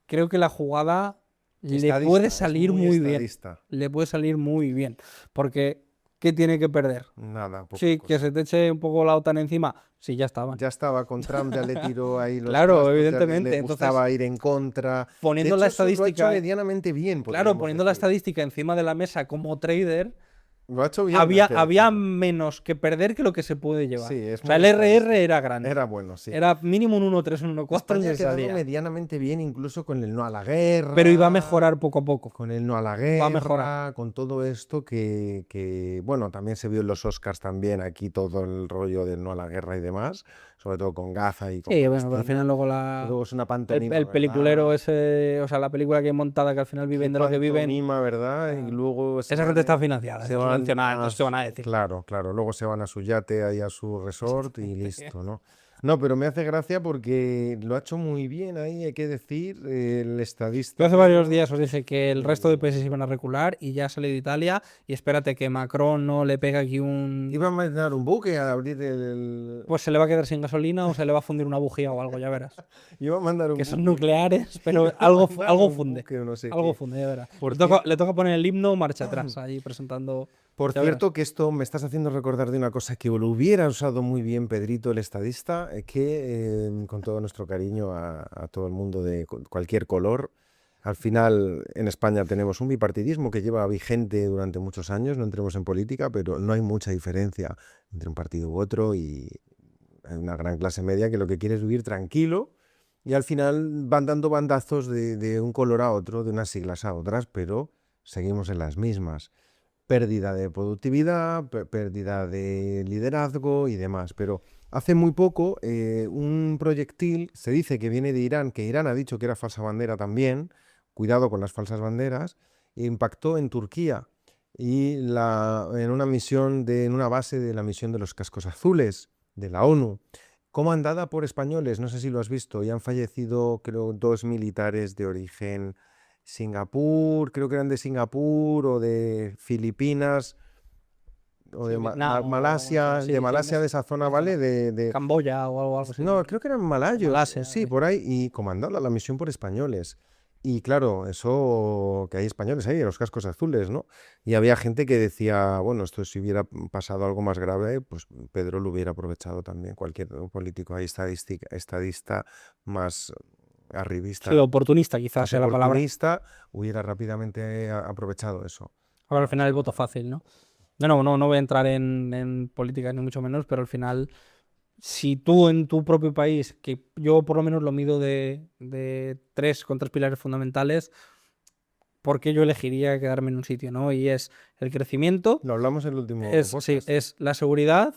creo que la jugada le puede salir muy bien. Le puede salir muy bien. Porque ¿qué tiene que perder? Nada, poca Sí, que cosa. se te eche un poco la OTAN encima. Sí, ya estaban. Ya estaba con Trump, ya le tiró ahí los Claro, trastos, ya evidentemente. le Entonces, gustaba ir en contra. De poniendo la hecho, eso lo ha hecho estadística, medianamente bien, claro, podríamos poniendo la decir. estadística encima de la mesa como trader, Lo ha hecho bien, hay había, que había decirlo. menos que perder que lo que se puede llevar. Sí, es O sea, muy el RR estadístico. era grande. Era bueno, sí. Era mínimo un 1,3, un 1,4 España ha le quedado salía. medianamente bien, incluso con el no a la Pero iba a guerra, mejorar poco a poco. con el no a la Va a mejorar. guerra, con todo esto bueno, también se vio en los Oscars también aquí todo el rollo del no a la guerra y demás, sobre todo con Gaza y con Sí, bueno, pero al Palestina. final luego Luego es una el pantomima, peliculero ¿verdad? ese, o sea, la película que hay montada que al final Qué viven de lo que viven, pantomima, ¿verdad? Y luego esa gente está financiada, se está van subvencionada, a entonces se van a decir. claro, claro, luego se van a su yate, ahí a su resort y listo, ¿no? No, pero me hace gracia porque lo ha hecho muy bien ahí, hay que decir, el Yo estadístico. hace varios días os dije que el resto de países iban a recular y ya ha salido Italia y espérate que Macron no le pegue aquí Iba a mandar un buque a abrir Pues se le va a quedar sin gasolina o se le va a fundir una bujía o algo, ya verás. Iba a mandar un Que son buque. nucleares, pero Iba a algo, mandar algo un funde. buque o no sé Algo qué. funde, ya verás. Por Le toca poner el himno marcha atrás, ahí presentando. Por Ya verás. cierto, que esto me estás haciendo recordar de una cosa que lo hubiera usado muy bien Pedrito, el estadista, con todo nuestro cariño a todo el mundo de cualquier color, al final en España tenemos un bipartidismo que lleva vigente durante muchos años, no entremos en política, pero no hay mucha diferencia entre un partido u otro y hay una gran clase media que lo que quiere es vivir tranquilo y al final van dando bandazos de un color a otro, de unas siglas a otras, pero seguimos en las mismas. Pérdida de productividad, pérdida de liderazgo y demás. Pero hace muy poco un proyectil, se dice que viene de Irán, que Irán ha dicho que era falsa bandera también, cuidado con las falsas banderas, impactó en Turquía y en una misión, en una base de la misión de los cascos azules de la ONU, comandada por españoles, no sé si lo has visto, y han fallecido creo 2 militares de origen Singapur, creo que eran de Singapur o de Filipinas o Sí, de Vietnam o Malasia, sí, de sí, Malasia, de esa zona, ¿vale? Camboya o algo así. No, creo que eran malayos, Malasia, sí, sí. por ahí, y comandada la misión por españoles. Y claro, eso, que hay españoles ahí, en los cascos azules, ¿no? Y había gente que decía, bueno, esto si hubiera pasado algo más grave, pues Pedro lo hubiera aprovechado también, cualquier político ahí estadista más arribista, Sí, oportunista quizás más sea la palabra. oportunista, hubiera rápidamente aprovechado eso. Ahora al final el voto fácil, ¿no? No voy a entrar en política ni mucho menos, pero al final, si tú en tu propio país, que yo por lo menos lo mido con tres pilares fundamentales, ¿por qué yo elegiría quedarme en un sitio, ¿no? Y es el crecimiento, Lo hablamos en el último sí, podcast. es la seguridad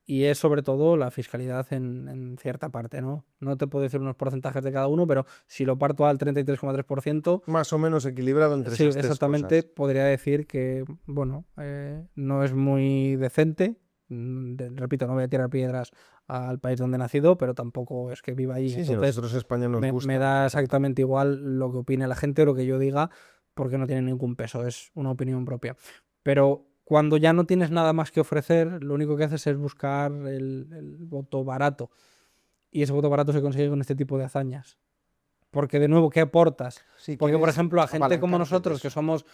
y es sobre todo la fiscalidad en cierta parte, ¿no? No te puedo decir unos porcentajes de cada uno, pero si lo parto al 33,3%, Más o menos equilibrado entre sí, esas tres exactamente, cosas. podría decir que, bueno, no es muy decente. Repito, no voy a tirar piedras al país donde he nacido, pero tampoco es que viva allí. Sí, si a Entonces, nosotros España nos me gusta. da exactamente igual lo que opine la gente o lo que yo diga, porque no tiene ningún peso, es una opinión propia. Pero cuando ya no tienes nada más que ofrecer, lo único que haces es buscar el voto barato. Y ese voto barato se consigue con este tipo de hazañas. Porque de nuevo, ¿qué aportas? Sí, Porque, por quieres ejemplo, a gente como apalancarte de nosotros, que eso. somos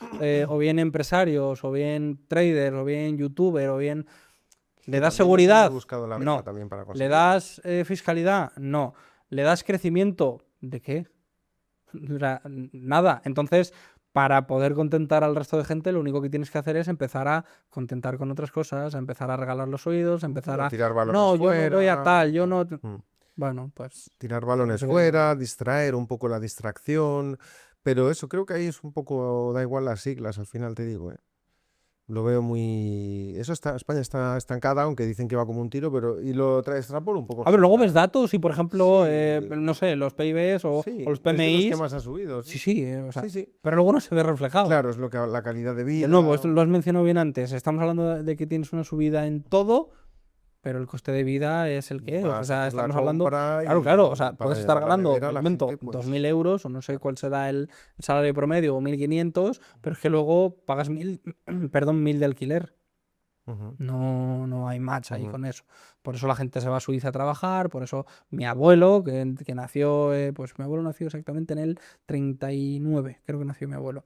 o bien empresarios, o bien traders, o bien youtubers, o bien... ¿Le das También nos seguridad? hemos buscado la vida No. también para ¿Le conseguirlo. das fiscalidad? No. ¿Le das crecimiento? ¿De qué? Nada. Entonces, para poder contentar al resto de gente, lo único que tienes que hacer es empezar a contentar con otras cosas, a empezar a regalar los oídos, a empezar a... Tirar balones No, yo no voy a fuera. tal, yo no... Mm. Bueno, pues... Tirar balones Eso que- fuera, distraer un poco la distracción. Pero eso creo que ahí es un poco, da igual las siglas, al final te digo, ¿eh? Lo veo muy... España está estancada, aunque dicen que va como un tiro, pero... Y lo extrapolo un poco. A ver, luego ves datos y, por ejemplo, Sí. no sé, los PIBs o Sí, los es de los que PMIs. más ha subido. Sí, sí, o sea, Sí, sí. pero luego no se ve reflejado. Claro, es lo que la calidad de vida. De nuevo, esto lo has mencionado bien antes. Estamos hablando de que tienes una subida en todo, pero el coste de vida es el que es. O Vas a sea, hacer la estamos hablando. compra Claro, y o sea, para puedes estar llevar la ganando, nevera a de la momento, gente, pues, 2.000 euros, o no sé cuál será el salario promedio, o 1.500, pero es que luego pagas 1.000, perdón, 1.000 de alquiler. Ujú. No hay match ahí Ujú. con eso. Por eso la gente se va a Suiza a trabajar, por eso mi abuelo, que nació, pues mi abuelo nació exactamente en el 39, creo que nació mi abuelo.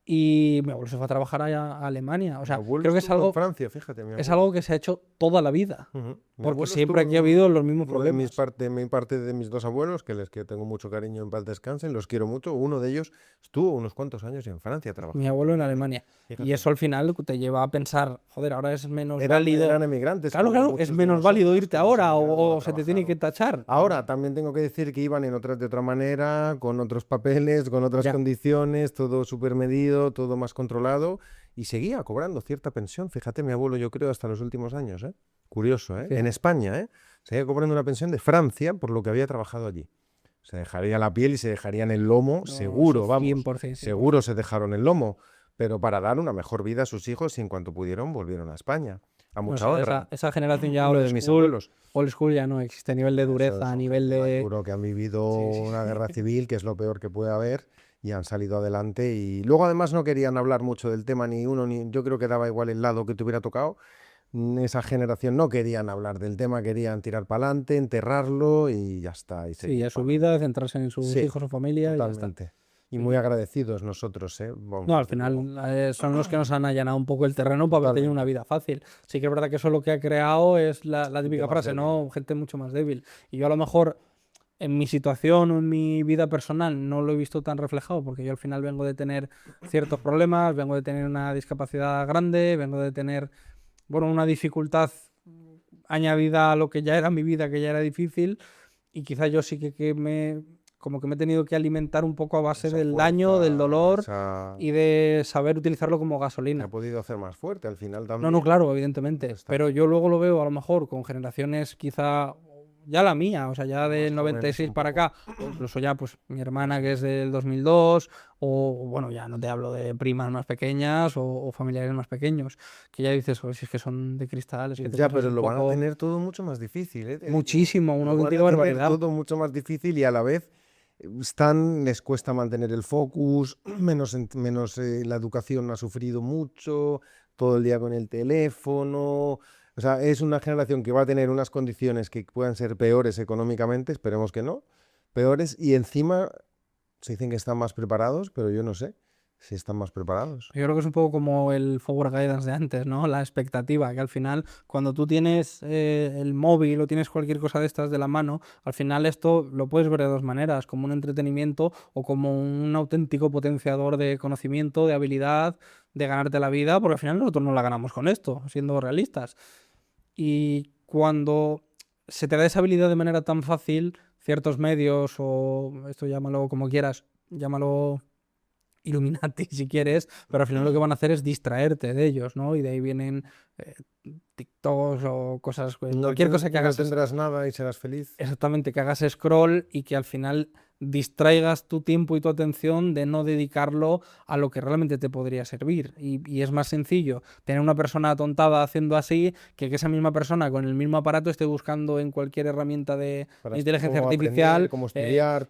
y mi abuelo se fue a trabajar a Alemania. O sea, Mi abuelo creo que es estuvo en algo, Francia, fíjate, mi es abuelo. algo que se ha hecho toda la vida. Ujú. Mi Porque abuelo siempre aquí ha estuvo- habido los mismos uno de problemas. mi parte de mis dos abuelos, que tengo mucho cariño, en paz descansen, los quiero mucho. Uno de ellos estuvo unos cuantos años en Francia trabajando. Mi abuelo en Alemania. Y Fíjate. eso al final te lleva a pensar, joder, ahora es menos Eran válido. emigrantes. Claro, como claro, muchos es de menos válido nosotros irte que hemos ahora emigrado o a se te tiene que trabajar. tachar. Ahora también tengo que decir que iban de otra manera, con otros papeles, con otras Ya. condiciones, todo súper medido, todo más controlado, y seguía cobrando cierta pensión. Fíjate, mi abuelo, yo creo, hasta los últimos años, ¿eh? Curioso, ¿eh? Fíjate. En España, ¿eh? Seguía cobrando una pensión de Francia por lo que había trabajado allí. Se dejaría la piel y se dejarían el lomo, No, seguro, sí, vamos. 100%, 100%. Seguro se dejaron el lomo, pero para dar una mejor vida a sus hijos y en cuanto pudieron volvieron a España. A No mucha sé, honra. esa generación ya Uno old de mis school, abuelos. old school ya no existe a nivel de dureza, Esos a son nivel gente de... maduro que han vivido Sí, sí, una guerra civil, que es lo peor que puede haber, y han salido adelante. Y luego además no querían hablar mucho del tema ni uno, ni yo creo que daba igual el lado que te hubiera tocado. Esa generación no querían hablar del tema, querían tirar para adelante, enterrarlo y ya está. Y Sí, seguir a su pa'lante. vida, centrarse en sus Sí, hijos, su familia y ya está. totalmente. Y Sí. muy agradecidos nosotros, ¿eh? Vamos, No, al desde luego. final son los que nos han allanado un poco el terreno para haber tenido una Totalmente. vida fácil. Sí que es verdad que eso lo que ha creado es la Gente típica más frase, débil. ¿no? Gente mucho más débil. Y yo a lo mejor en mi situación o en mi vida personal no lo he visto tan reflejado porque yo al final vengo de tener ciertos problemas, vengo de tener una discapacidad grande, vengo de tener, bueno, una dificultad añadida a lo que ya era mi vida, que ya era difícil, y quizá yo sí como que me he tenido que alimentar un poco a base Esa del daño, del fuerza, dolor y de saber utilizarlo como se ha gasolina. podido hacer más fuerte al final No, también. no, claro, evidentemente. Está Pero yo luego lo veo a lo mejor con generaciones quizá ya la mía, o sea, ya más del jóvenes 96 un para poco. acá, o incluso ya pues mi hermana que es del 2002, o bueno, ya no te hablo de primas más pequeñas o familiares más pequeños, que ya dices, "Joder, si es que son de cristal, es que te Ya, pasas pero un lo van a poco tener todo mucho más difícil, ¿eh? Te digo. muchísimo, una Lo van auténtica a tener barbaridad". todo mucho más difícil y a la vez les cuesta mantener el focus, menos la educación ha sufrido mucho, todo el día con el teléfono. O sea, es una generación que va a tener unas condiciones que puedan ser peores económicamente, esperemos que no, peores, y encima se dicen que están más preparados, pero yo no sé si están más preparados. Yo creo que es un poco como el forward guidance de antes, ¿no? La expectativa, que al final, cuando tú tienes el móvil o tienes cualquier cosa de estas de la mano, al final esto lo puedes ver de dos maneras, como un entretenimiento o como un auténtico potenciador de conocimiento, de habilidad, de ganarte la vida, porque al final nosotros no la ganamos con esto, siendo realistas. Y cuando se te da esa habilidad de manera tan fácil, ciertos medios o esto llámalo como quieras, llámalo Illuminati si quieres, pero al final lo que van a hacer es distraerte de ellos, ¿no? Y de ahí vienen eh, TikToks o cosas, cualquier cosa que No hagas tendrás nada y serás feliz. exactamente, que hagas scroll y que al final distraigas tu tiempo y tu atención de no dedicarlo a lo que realmente te podría servir. Y es más sencillo tener una persona atontada haciendo así que esa misma persona con el mismo aparato esté buscando en cualquier herramienta de Para inteligencia cómo artificial. aprender, cómo estudiar,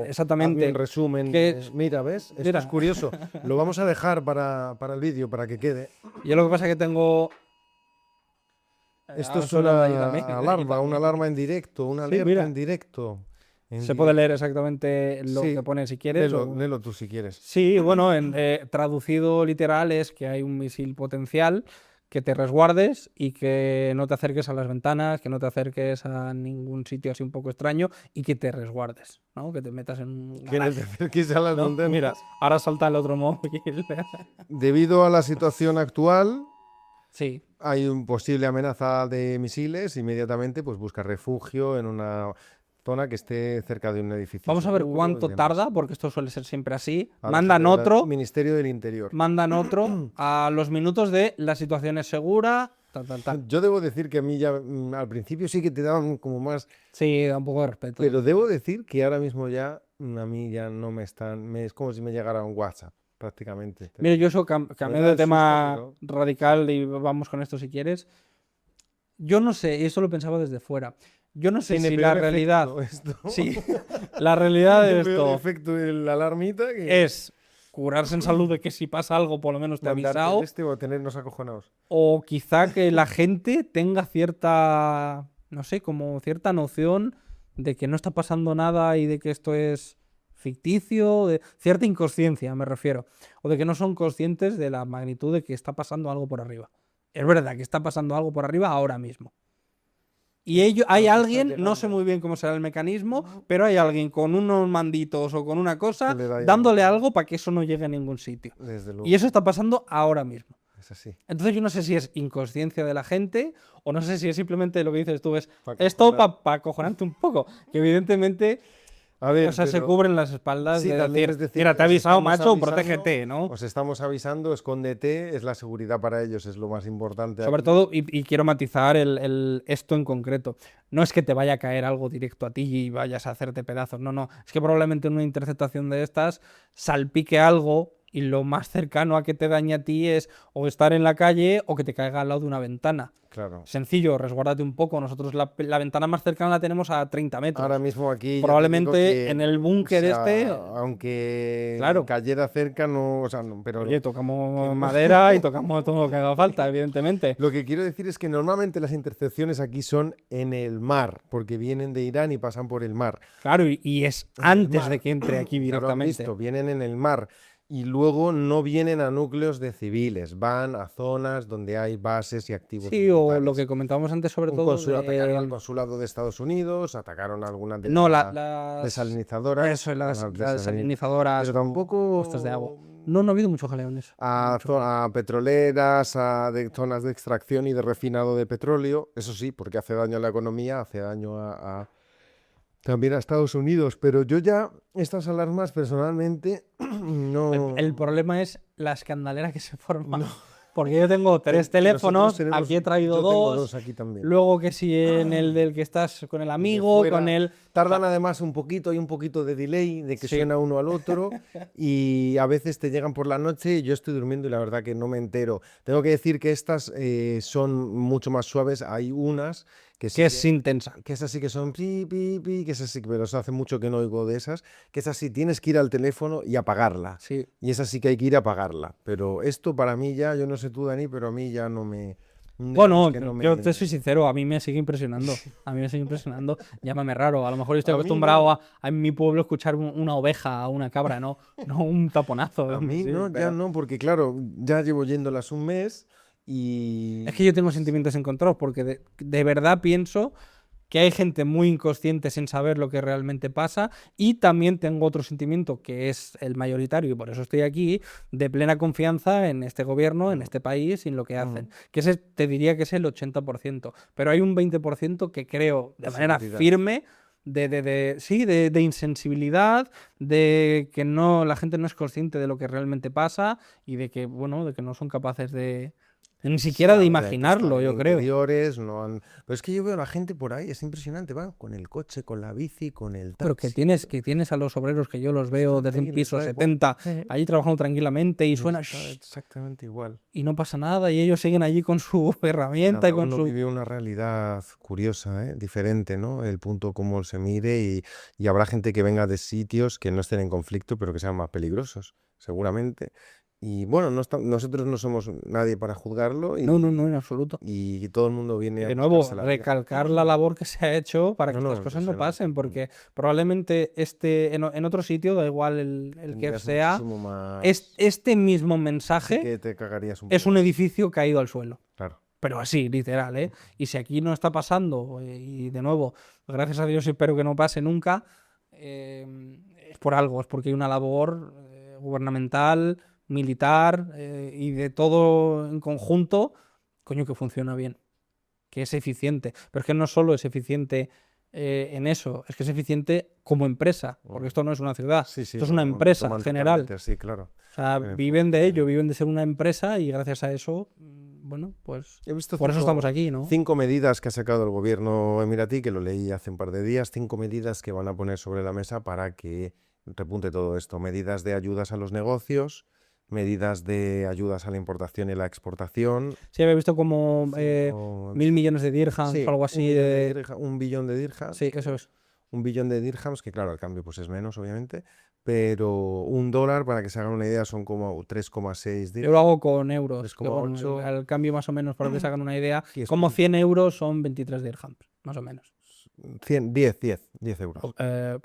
Exactamente. hazme un resumen. Que, Mira, ¿ves? Esto mira, es curioso. Lo vamos a dejar para el vídeo, para que quede. yo lo que pasa es que tengo... Esto ahora es suena ahí una también, ahí alarma, una también. alarma en directo, una Sí, alerta mira. en directo. Se puede leer exactamente lo Sí, que pone si quieres. léelo tú si quieres. Sí, bueno, traducido literal es que hay un misil potencial, que te resguardes y que no te acerques a las ventanas, que no te acerques a ningún sitio así un poco extraño y que te resguardes, ¿no? Que te metas en un Que no te garaje, acerques a las ¿no? ventanas. Mira, ahora salta el otro móvil. Debido a la situación actual, Sí, hay una posible amenaza de misiles. Inmediatamente, pues busca refugio en una zona que esté cerca de un edificio vamos a ver seguro y cuánto demás. tarda, porque esto suele ser siempre así. A la Mandan gente del otro, Ministerio del Interior. a los minutos de la situación es segura, tal, tal, tal. Yo debo decir que a mí ya al principio sí que te daban como más, Sí, da un poco de respeto. pero debo decir que ahora mismo ya a mí ya no me están, es como si me llegara un WhatsApp prácticamente. Mira, yo eso Me cambiando da de el tema susto, radical y vamos con esto si quieres. Yo no sé, y eso lo pensaba desde fuera. Yo no sé Tiene si peor la realidad, efecto esto. sí, la realidad de Tiene peor esto efecto la alarmita que es curarse en salud de que si pasa algo por lo menos te ha mandarte avisado, o tenernos acojonados. o quizá que la gente tenga cierta, no sé, como cierta noción de que no está pasando nada y de que esto es ficticio, de cierta inconsciencia, me refiero, o de que no son conscientes de la magnitud de que está pasando algo por arriba. Es verdad que está pasando algo por arriba ahora mismo. Y hay alguien, no sé muy bien cómo será el mecanismo, pero hay alguien con unos manditos o con una cosa Que le da ya dándole mucho. algo para que eso no llegue a ningún sitio. Desde luego. Y eso está pasando ahora mismo. Es así. Entonces yo no sé si es inconsciencia de la gente o no sé si es simplemente lo que dices tú, es Pa' esto acojonar. para acojonarte un poco. Que evidentemente, A ver, o sea, se pero cubren las espaldas sí, de también decir, es decir, mira, te he os avisado, estamos macho, avisando, protégete, ¿no? os estamos avisando, escóndete, es la seguridad para ellos, es lo más importante Sobre aquí. todo, y quiero matizar esto en concreto, no es que te vaya a caer algo directo a ti y vayas a hacerte pedazos, no, es que probablemente en una interceptación de estas salpique algo y lo más cercano a que te dañe a ti es o estar en la calle o que te caiga al lado de una ventana. Claro. Sencillo, resguárdate un poco. Nosotros la ventana más cercana la tenemos a 30 metros. Ahora mismo aquí ya te digo Probablemente que, en el o búnker sea, este, aunque claro. cayera cerca, no, o sea, no, pero oye, tocamos no- madera y tocamos todo lo que haga falta, evidentemente. lo que quiero decir es que normalmente las intercepciones aquí son en el mar, porque vienen de Irán y pasan por el mar. Claro, y es En el antes mar. de que entre aquí Ya lo han directamente. visto, vienen en el mar y luego no vienen a núcleos de civiles, van a zonas donde hay bases y activos Sí, o militares. lo que comentábamos antes sobre Un todo atacaron al de... consulado de Estados Unidos, atacaron a algunas de No, las las... desalinizadoras, Eso, las las desalinizadoras pero tampoco puestas de agua. No ha habido mucho jaleo en eso. a petroleras, a zonas de extracción y de refinado de petróleo, eso sí, porque hace daño a la economía, hace daño también a Estados Unidos, pero yo ya estas alarmas personalmente no... El problema es la escandalera que se forma. Porque yo tengo 3 Nosotros teléfonos, tenemos- aquí he traído yo tengo 2, dos aquí también. luego que si en el del que estás con el amigo, fuera. con el... Tardan además un poquito, hay un poquito de delay de que Sí. suena uno al otro y a veces te llegan por la noche y yo estoy durmiendo y la verdad que no me entero. Tengo que decir que estas son mucho más suaves, hay unas que sí que es intensa. que esas sí que son pi, pi, pi, que esas sí, pero eso hace mucho que no oigo de esas, que esas sí tienes que ir al teléfono y apagarla. Sí. Y esa sí que hay que ir a apagarla. Pero esto para mí ya, yo no sé tú, Dani, pero a mí ya no me... Bueno, es que no me- yo te soy sincero, a mí me sigue impresionando. A mí me sigue impresionando. Llámame raro. A lo mejor yo estoy A mí acostumbrado no. a en mi pueblo escuchar una oveja o una cabra, no un taponazo. A mí Sí, no, ya pero- no, porque claro, ya llevo yéndolas un mes y... Es que yo tengo sentimientos encontrados porque de verdad pienso que hay gente muy inconsciente sin saber lo que realmente pasa y también tengo otro sentimiento que es el mayoritario y por eso estoy aquí, de plena confianza en este gobierno, en este país y en lo que hacen. Que ese te diría que es el 80%, pero hay un 20% que creo de manera Seguridad. firme de insensibilidad, de que no la gente no es consciente de lo que realmente pasa y de que, bueno, de que no son capaces de ni siquiera de que imaginarlo, están yo en creo. interiores, no han... Pero es que yo veo a la gente por ahí, es impresionante, van con el coche, con la bici, con el Pero taxi. que tienes a los obreros que yo los veo desde un ahí, les piso da igual. 70, allí trabajando tranquilamente y Les suena da shh, exactamente igual. y no pasa nada y ellos siguen allí con su herramienta y Cada con uno su... vive una realidad curiosa, diferente, ¿no? El punto cómo se mire y habrá gente que venga de sitios que no estén en conflicto, pero que sean más peligrosos, seguramente. Y bueno, nosotros no somos nadie para juzgarlo No, en absoluto. y todo el mundo viene a De nuevo, buscarse la vida. recalcar la labor que se ha hecho para que No, no, estas cosas no impresionante. pasen, porque probablemente en otro sitio, da igual el que Tendrías sea, muchísimo más este mismo mensaje que te cagarías un es poco un más. edificio caído al suelo. Claro. Pero así, literal, ¿eh? Y si aquí no está pasando, y de nuevo, gracias a Dios espero que no pase nunca, es por algo, es porque hay una labor gubernamental, militar y de todo en conjunto, coño, que funciona bien, que es eficiente. Pero es que no solo es eficiente en eso, es que es eficiente como empresa, porque esto no es una ciudad, Sí, sí, esto es una empresa general. automáticamente, sí, claro. O sea, viven de ello, viven de ser una empresa y gracias a eso, bueno, pues He visto por eso estamos aquí, ¿no? 5 medidas que ha sacado el gobierno emiratí, que lo leí hace un par de días, 5 medidas que van a poner sobre la mesa para que repunte todo esto. Medidas de ayudas a los negocios, medidas de ayudas a la importación y la exportación. Sí, había visto como o- 1.000 millones de dirhams sí, o algo así. un billón de dirhams. Sí, eso es. Un billón de dirhams, que claro, al cambio pues es menos, obviamente, pero $1, para que se hagan una idea, son como 3,6 Yo dirhams. lo hago con euros. 3,8. Al cambio más o menos, para que se hagan una idea, Y es como 100 euros son 23 dirhams, más o menos. 100, 10 euros.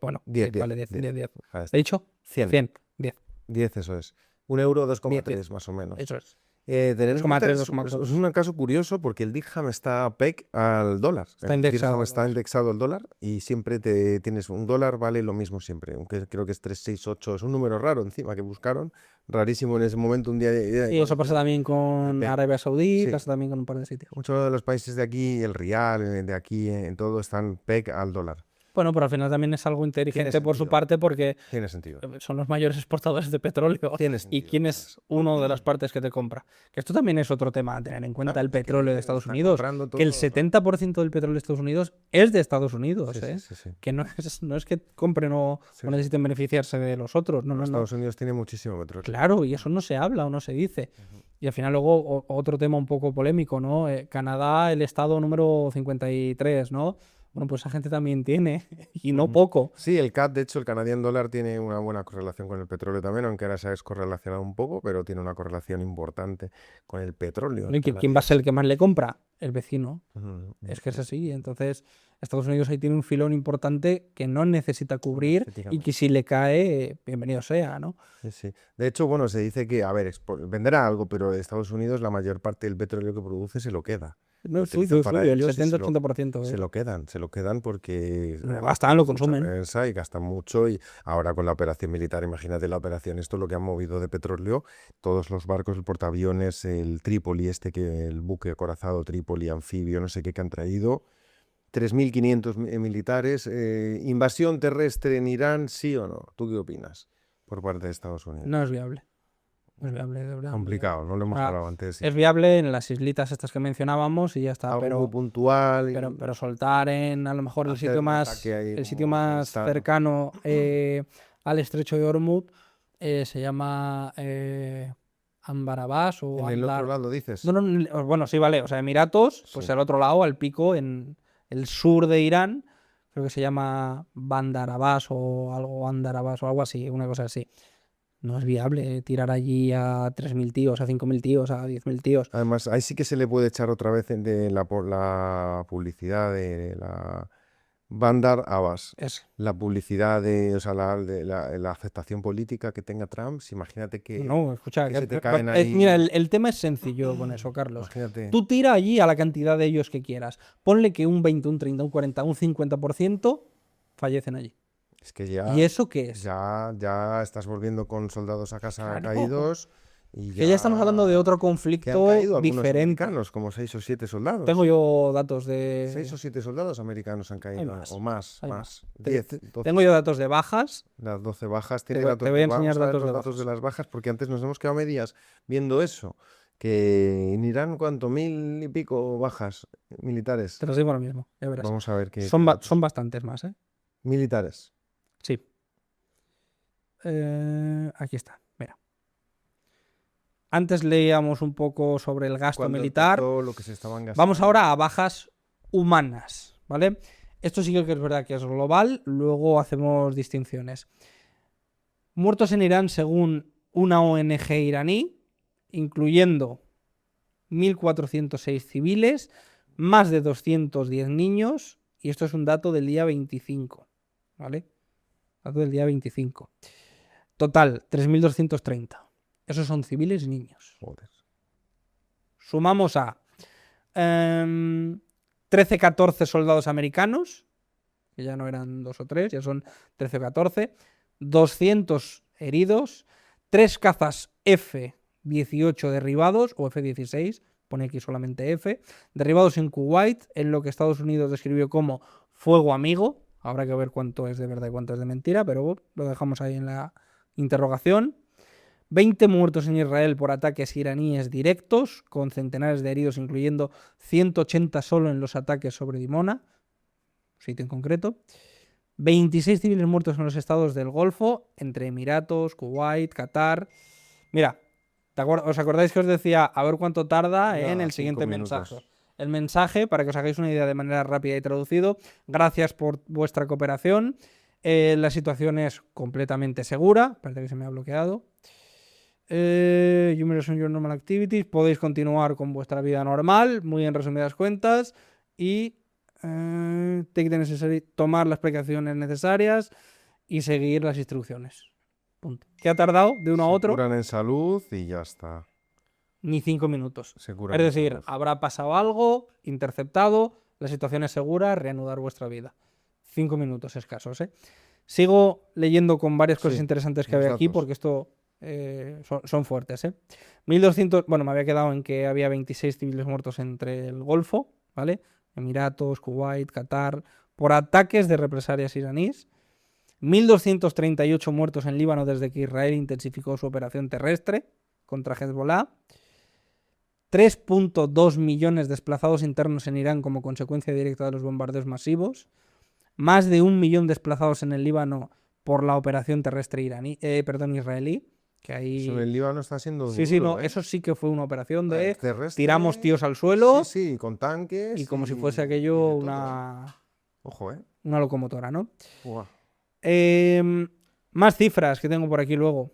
Bueno, 10, sí, 10, vale, 10, 10. 10, 10. Ahí ¿He está. dicho? 100. 100, 10. 10, eso es. 1 euro, 10, 2,3 más o menos. Eso es. Tener en cuenta, 2,3, es 2,4. un caso curioso porque el dirham está peg al dólar. Está El indexado dirham al está dólar. indexado al dólar y siempre tienes un dólar, vale lo mismo siempre. Aunque creo que es 368, es un número raro encima que buscaron. Rarísimo en ese momento, un día. Y eso pasa también con Pe- Arabia Saudí, Sí. pasa también con un par de sitios. Muchos de los países de aquí, el real, de aquí, en todo, están peg al dólar. Bueno, pero al final también es algo inteligente por su sentido. parte porque Tiene sentido. son los mayores exportadores de petróleo. Tiene ¿Y sentido. quién es uno de las partes que te compra? Que esto también es otro tema a tener en cuenta, el petróleo de Estados Unidos. Que el 70% del petróleo de Estados Unidos es de Estados Unidos, ¿eh? Sí. Que no es que compren o necesiten beneficiarse de los otros. No. Estados Unidos tiene muchísimo petróleo. Claro, y eso no se habla o no se dice. Y al final luego otro tema un poco polémico, ¿no? Canadá, el estado número 53, ¿no? Bueno, pues esa gente también tiene, y no poco. Sí, el CAD, de hecho, el Canadian Dollar tiene una buena correlación con el petróleo también, aunque ahora se ha descorrelacionado un poco, pero tiene una correlación importante con el petróleo. ¿Y quién va a ser el que más le compra? El vecino. Ujú. Es que es así. Entonces, Estados Unidos ahí tiene un filón importante que no necesita cubrir y que si le cae, bienvenido sea, ¿no? Sí. De hecho, bueno, se dice que, a ver, venderá algo, pero Estados Unidos la mayor parte del petróleo que produce se lo queda. No es Utiliza suyo, para el ellos y 70-80%. se lo quedan porque Lo gastan, lo mucha consumen. prensa y gastan mucho y ahora con la operación militar, imagínate la operación, esto es lo que han movido de petróleo, todos los barcos, el portaaviones, el Trípoli, el buque acorazado Trípoli, anfibio, no sé qué que han traído, 3.500 militares, invasión terrestre en Irán, ¿sí o no? ¿Tú qué opinas por parte de Estados Unidos? No es viable. No es viable, de verdad. Complicado, no lo hemos hablado antes. Es viable en las islitas estas que mencionábamos y ya está, Algo puntual. pero soltar en a lo mejor el hacer sitio un más, ataque ahí el sitio como más Afganistán. cercano al estrecho de Hormuz se llama Andar Abbas o En el otro Andar. lado dices. No, bueno, sí, vale. O sea, Emiratos, pues Sí. al otro lado, al pico, en el sur de Irán, creo que se llama Bandar Abbas o algo Andar Abbas o algo así, una cosa así. No es viable tirar allí a 3.000 tíos, a 5.000 tíos, a 10.000 tíos. Además, ahí sí que se le puede echar otra vez por la publicidad de la Bandar Abbas. Es, La publicidad de la aceptación política que tenga Trump. Imagínate que. no, escucha, que se te caen ahí. mira, el tema es sencillo con eso, Carlos. Imagínate. Tú tira allí a la cantidad de ellos que quieras. Ponle que un 20, un 30, un 40, un 50% fallecen allí. Es que ya. ¿Y eso qué es? Ya estás volviendo con soldados a casa Claro. caídos. Y Que ya estamos hablando de otro que han conflicto caído algunos diferente. americanos, como 6 o 7 soldados. Tengo yo datos de. 6 o 7 soldados americanos han caído. más, O más. hay Más. Te- 10. te- 12. Tengo yo datos de bajas. Las 12 bajas. Te Tiene voy- datos. te voy a enseñar Vamos a ver datos los de datos de bajas. las bajas porque antes nos hemos quedado a medias viendo eso. Que en Irán, ¿cuánto? 1.000 y pico bajas militares. Te los digo ahora mismo, ya verás. Vamos a ver qué. Son bastantes más, ¿eh? Militares. Sí. Aquí está, mira. Antes leíamos un poco sobre el gasto Cuando militar. empezó lo que se estaban gastando. Vamos ahora a bajas humanas, ¿vale? Esto sí que es verdad que es global, luego hacemos distinciones. Muertos en Irán según una ONG iraní, incluyendo 1.406 civiles, más de 210 niños, y esto es un dato del día 25, ¿vale? Dato del día 25. Total, 3.230. Esos son civiles y niños. Joder. Sumamos a 13-14 soldados americanos, que ya no eran 2 o 3, ya son 13 o 14, 200 heridos, 3 cazas F-18 derribados, o F-16, pone aquí solamente F, derribados en Kuwait, en lo que Estados Unidos describió como fuego amigo. Habrá que ver cuánto es de verdad y cuánto es de mentira, pero lo dejamos ahí en la interrogación. 20 muertos en Israel por ataques iraníes directos, con centenares de heridos, incluyendo 180 solo en los ataques sobre Dimona, sitio en concreto. 26 civiles muertos en los estados del Golfo, entre Emiratos, Kuwait, Qatar. Mira, ¿os acordáis que os decía a ver cuánto tarda en el siguiente 5 minutos. mensaje? El mensaje, para que os hagáis una idea de manera rápida y traducido, gracias por vuestra cooperación. La situación es completamente segura. Parece que se me ha bloqueado. You may resume your normal activities. Podéis continuar con vuestra vida normal, muy en resumidas cuentas. Y take the necessary, tomar las precauciones necesarias y seguir las instrucciones. Punto. ¿Qué ha tardado de uno a Se otro? curan en salud y ya está. Ni 5 minutos. Se curan Es en decir, salud. habrá pasado algo, interceptado, la situación es segura, reanudar vuestra vida. 5 minutos escasos, ¿eh? Sigo leyendo con varias cosas Sí, interesantes que los había aquí, datos. porque esto son fuertes, ¿eh? 1200, bueno, me había quedado en que había 26 civiles muertos entre el Golfo, ¿vale? Emiratos, Kuwait, Qatar, por ataques de represalias iraníes. 1238 muertos en Líbano desde que Israel intensificó su operación terrestre contra Hezbollah. 3.2 millones desplazados internos en Irán como consecuencia directa de los bombardeos masivos. Más de 1 millón desplazados en el Líbano por la operación terrestre israelí. Que ahí... Eso del Líbano está siendo Sí, sí, duro, no, ¿eh? eso sí que fue una operación de Terrestre, tiramos tíos al suelo Sí, sí, con tanques. y como si fuese y de aquello todo, ¿eh? una Ojo, ¿eh? locomotora, ¿no? Buah. Más cifras que tengo por aquí luego.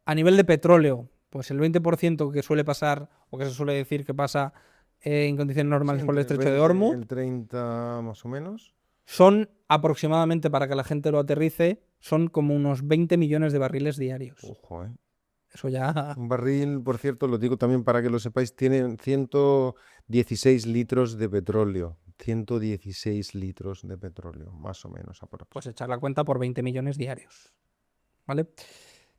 A nivel de petróleo, pues el 20% que suele pasar, o que se suele decir que pasa en condiciones normales Sí, por el entre estrecho de 20, Hormuz, el 30 más o menos. son aproximadamente, para que la gente lo aterrice, son como unos 20 millones de barriles diarios. Ojo, ¿eh? Eso ya... Un barril, por cierto, lo digo también para que lo sepáis, tiene 116 litros de petróleo. 116 litros de petróleo, más o menos. Pues echar la cuenta por 20 millones diarios. ¿Vale?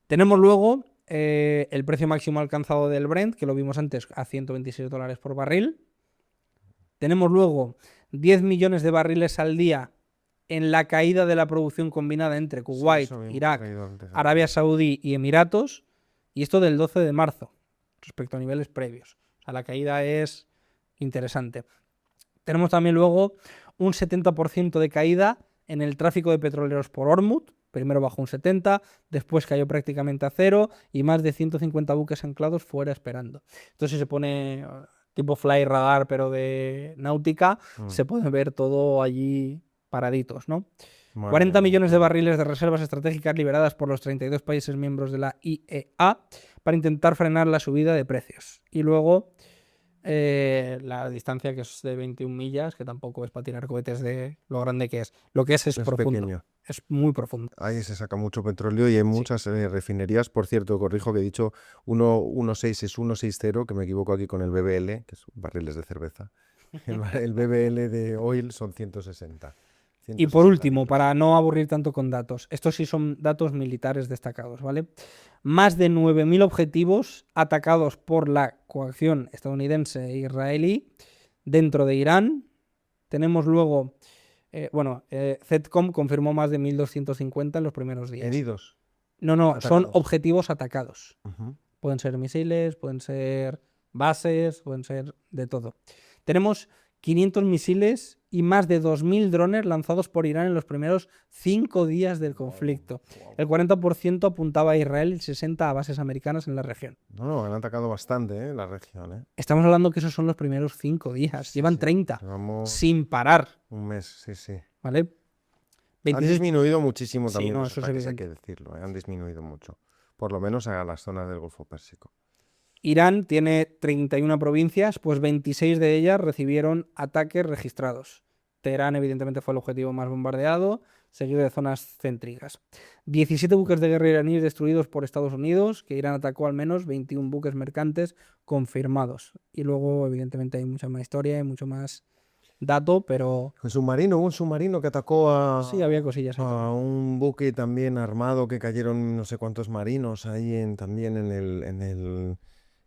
Tenemos luego el precio máximo alcanzado del Brent, que lo vimos antes, a $126 por barril. Tenemos luego 10 millones de barriles al día en la caída de la producción combinada entre Kuwait, Irak, Arabia Saudí y Emiratos. Y esto del 12 de marzo, respecto a niveles previos. O sea, la caída es interesante. Tenemos también luego un 70% de caída en el tráfico de petroleros por Hormuz. Primero bajó un 70%, después cayó prácticamente a cero y más de 150 buques anclados fuera esperando. Entonces, si se pone tipo fly radar, pero de náutica, se puede ver todo allí paraditos, ¿no? 40 millones de barriles de reservas estratégicas liberadas por los 32 países miembros de la IEA para intentar frenar la subida de precios. Y luego la distancia, que es de 21 millas, que tampoco es para tirar cohetes de lo grande que es. Lo que es profundo. Pequeño. Es muy profundo. Ahí se saca mucho petróleo y hay muchas refinerías. Por cierto, corrijo que he dicho 1.16 es 1.60, que me equivoco aquí con el BBL, que son barriles de cerveza. El BBL de oil son 160. Y por último, litros. para no aburrir tanto con datos, estos sí son datos militares destacados, ¿vale? Más de 9.000 objetivos atacados por la coacción estadounidense e israelí dentro de Irán. Tenemos luego, CENTCOM confirmó más de 1.250 en los primeros días. ¿Heridos? No, Atacados. son objetivos atacados. Uh-huh. Pueden ser misiles, pueden ser bases, pueden ser de todo. Tenemos 500 misiles y más de 2.000 drones lanzados por Irán en los primeros 5 días del conflicto. El 40% apuntaba a Israel y el 60% a bases americanas en la región. No, han atacado bastante la región. Estamos hablando que esos son los primeros 5 días. Llevan Sí, 30 llevamos sin parar. un mes, sí. ¿Vale? Han 26... disminuido muchísimo Sí, también no, los eso es ataques, hay evidente. que decirlo. Han disminuido mucho. Por lo menos a las zonas del Golfo Pérsico. Irán tiene 31 provincias, pues 26 de ellas recibieron ataques registrados. Teherán, evidentemente, fue el objetivo más bombardeado, seguido de zonas céntricas. 17 buques de guerra iraníes destruidos por Estados Unidos, que Irán atacó al menos 21 buques mercantes confirmados. Y luego, evidentemente, hay mucha más historia y mucho más dato, pero Un submarino que atacó sí, había cosillas ahí a también. un buque también armado, que cayeron no sé cuántos marinos ahí también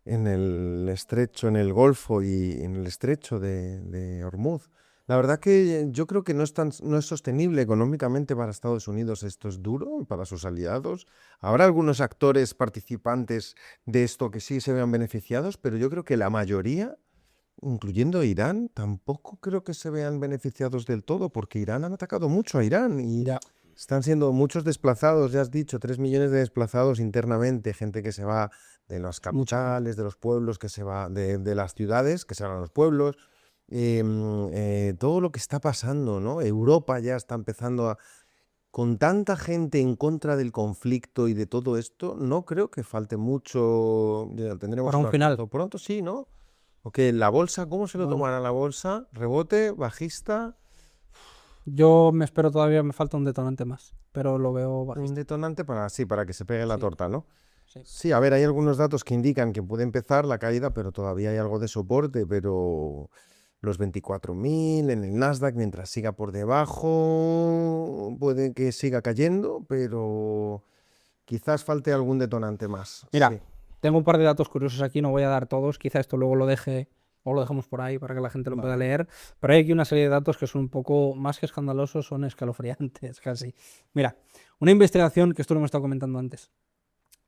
en el estrecho, en el Golfo y en el estrecho de Hormuz. La verdad que yo creo que no es sostenible económicamente para Estados Unidos. Esto es duro para sus aliados. Habrá algunos actores participantes de esto que sí se vean beneficiados, pero yo creo que la mayoría, incluyendo Irán, tampoco creo que se vean beneficiados del todo, porque Irán han atacado mucho a Irán y Ya. están siendo muchos desplazados, ya has dicho, 3 millones de desplazados internamente, gente que se va de las capitales, de los pueblos, que se va de las ciudades, que se van a los pueblos. Todo lo que está pasando, ¿no? Europa ya está empezando con tanta gente en contra del conflicto y de todo esto, no creo que falte mucho. Ya tendremos Para un final. acuerdo pronto, sí, ¿no? Ok, la bolsa, ¿cómo se lo tomará la bolsa? ¿Rebote? ¿Bajista? Yo me espero todavía, me falta un detonante más, pero lo veo Un bajista. detonante para que se pegue la Sí. torta, ¿no? Sí. Sí, a ver, hay algunos datos que indican que puede empezar la caída, pero todavía hay algo de soporte, pero los 24.000 en el Nasdaq, mientras siga por debajo, puede que siga cayendo, pero quizás falte algún detonante más. Mira, Sí. tengo un par de datos curiosos aquí, no voy a dar todos, quizá esto luego lo deje o lo dejemos por ahí para que la gente lo pueda Vale. leer, pero hay aquí una serie de datos que son un poco más que escandalosos, son escalofriantes casi. Mira, una investigación, que esto lo hemos estado comentando antes,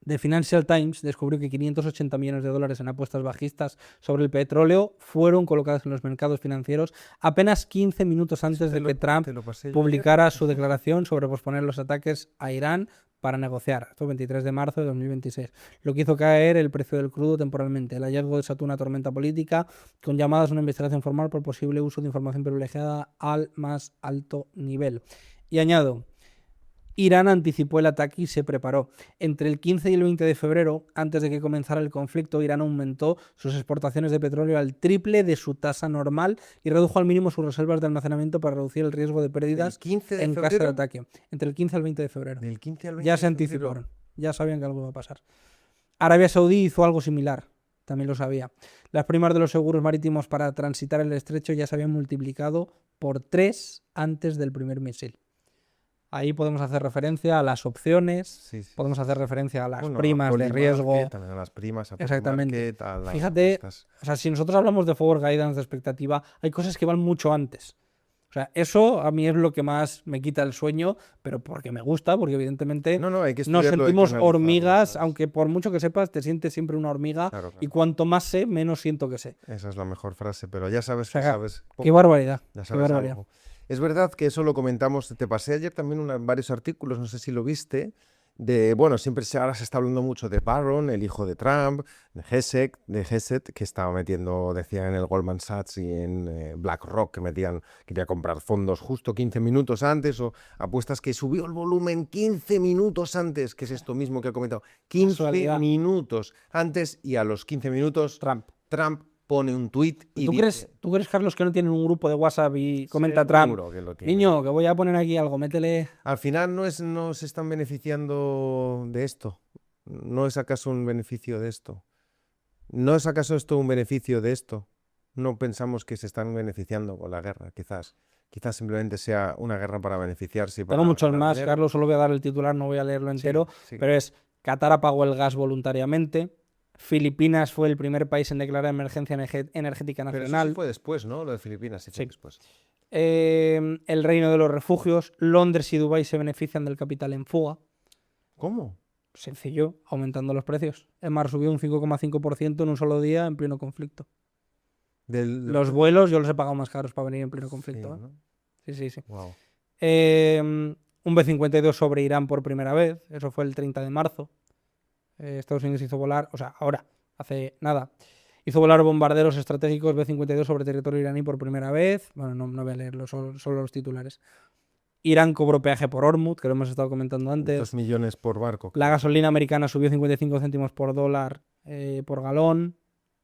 The Financial Times descubrió que 580 millones de dólares en apuestas bajistas sobre el petróleo fueron colocados en los mercados financieros apenas 15 minutos antes de que Trump Te lo pasé yo publicara su declaración sobre posponer los ataques a Irán para negociar. Esto 23 de marzo de 2026. Lo que hizo caer el precio del crudo temporalmente. El hallazgo desató una tormenta política con llamadas a una investigación formal por posible uso de información privilegiada al más alto nivel. Y añado, Irán anticipó el ataque y se preparó. Entre el 15 y el 20 de febrero, antes de que comenzara el conflicto, Irán aumentó sus exportaciones de petróleo al triple de su tasa normal y redujo al mínimo sus reservas de almacenamiento para reducir el riesgo de pérdidas ¿Del 15 de en caso de febrero? ataque. Entre el 15 al 20 de febrero. Del 15 al 20 Ya de se febrero. anticiparon, ya sabían que algo iba a pasar. Arabia Saudí hizo algo similar, también lo sabía. Las primas de los seguros marítimos para transitar el estrecho ya se habían multiplicado por 3 antes del primer misil. Ahí podemos hacer referencia a las opciones, Sí, sí, podemos sí. hacer referencia a las Bueno, a primas de Polymarket, riesgo. también a las primas, a Exactamente. Polymarket, a las Fíjate, apuestas. o sea, si nosotros hablamos de forward guidance, de expectativa, hay cosas que van mucho antes. O sea, eso a mí es lo que más me quita el sueño, pero porque me gusta, porque evidentemente No, hay que nos estudiarlo, hay que sentimos analizarlo, hormigas, ¿sabes? aunque por mucho que sepas, te sientes siempre una hormiga Claro, y claro. cuanto más sé, menos siento que sé. Esa es la mejor frase, pero ya sabes O sea, que sabes qué poco, barbaridad, ya qué sabes barbaridad. algo. Es verdad que eso lo comentamos, te pasé ayer también varios artículos, no sé si lo viste, bueno, ahora se está hablando mucho de Barron, el hijo de Trump, de Hesed, que estaba metiendo, decían en el Goldman Sachs y en BlackRock, quería comprar fondos justo 15 minutos antes, o apuestas que subió el volumen 15 minutos antes, que es esto mismo que he comentado, 15 Casualidad. minutos antes, y a los 15 minutos Trump pone un tuit y ¿Tú crees, Carlos, que no tienen un grupo de WhatsApp y comenta Trump? seguro que lo tiene. Niño, que voy a poner aquí algo, métele. Al final no se están beneficiando de esto. ¿No es acaso un beneficio de esto? ¿No es acaso esto un beneficio de esto? No pensamos que se están beneficiando con la guerra, quizás. Quizás simplemente sea una guerra para beneficiarse. Y Tengo para muchos ganar más, dinero. Carlos, solo voy a dar el titular, no voy a leerlo entero, Sí. pero es: Qatar apagó el gas voluntariamente, Filipinas fue el primer país en declarar emergencia energética Pero eso nacional, sí fue después, ¿no? Lo de Filipinas sí fue Sí. después. el reino de los refugios, Londres y Dubái se benefician del capital en fuga. ¿Cómo? Sencillo, aumentando los precios. El mar subió un 5,5% en un solo día en pleno conflicto. Los vuelos yo los he pagado más caros para venir en pleno conflicto. Sí, ¿no? Sí. Wow. Un B-52 sobre Irán por primera vez, eso fue el 30 de marzo. Estados Unidos hizo volar, o sea, ahora, hace nada, hizo volar bombarderos estratégicos B-52 sobre territorio iraní por primera vez. Bueno, no voy a leerlo, solo los titulares. Irán cobró peaje por Hormuz, que lo hemos estado comentando antes. 2 millones por barco. La gasolina americana subió 55 céntimos por dólar por galón,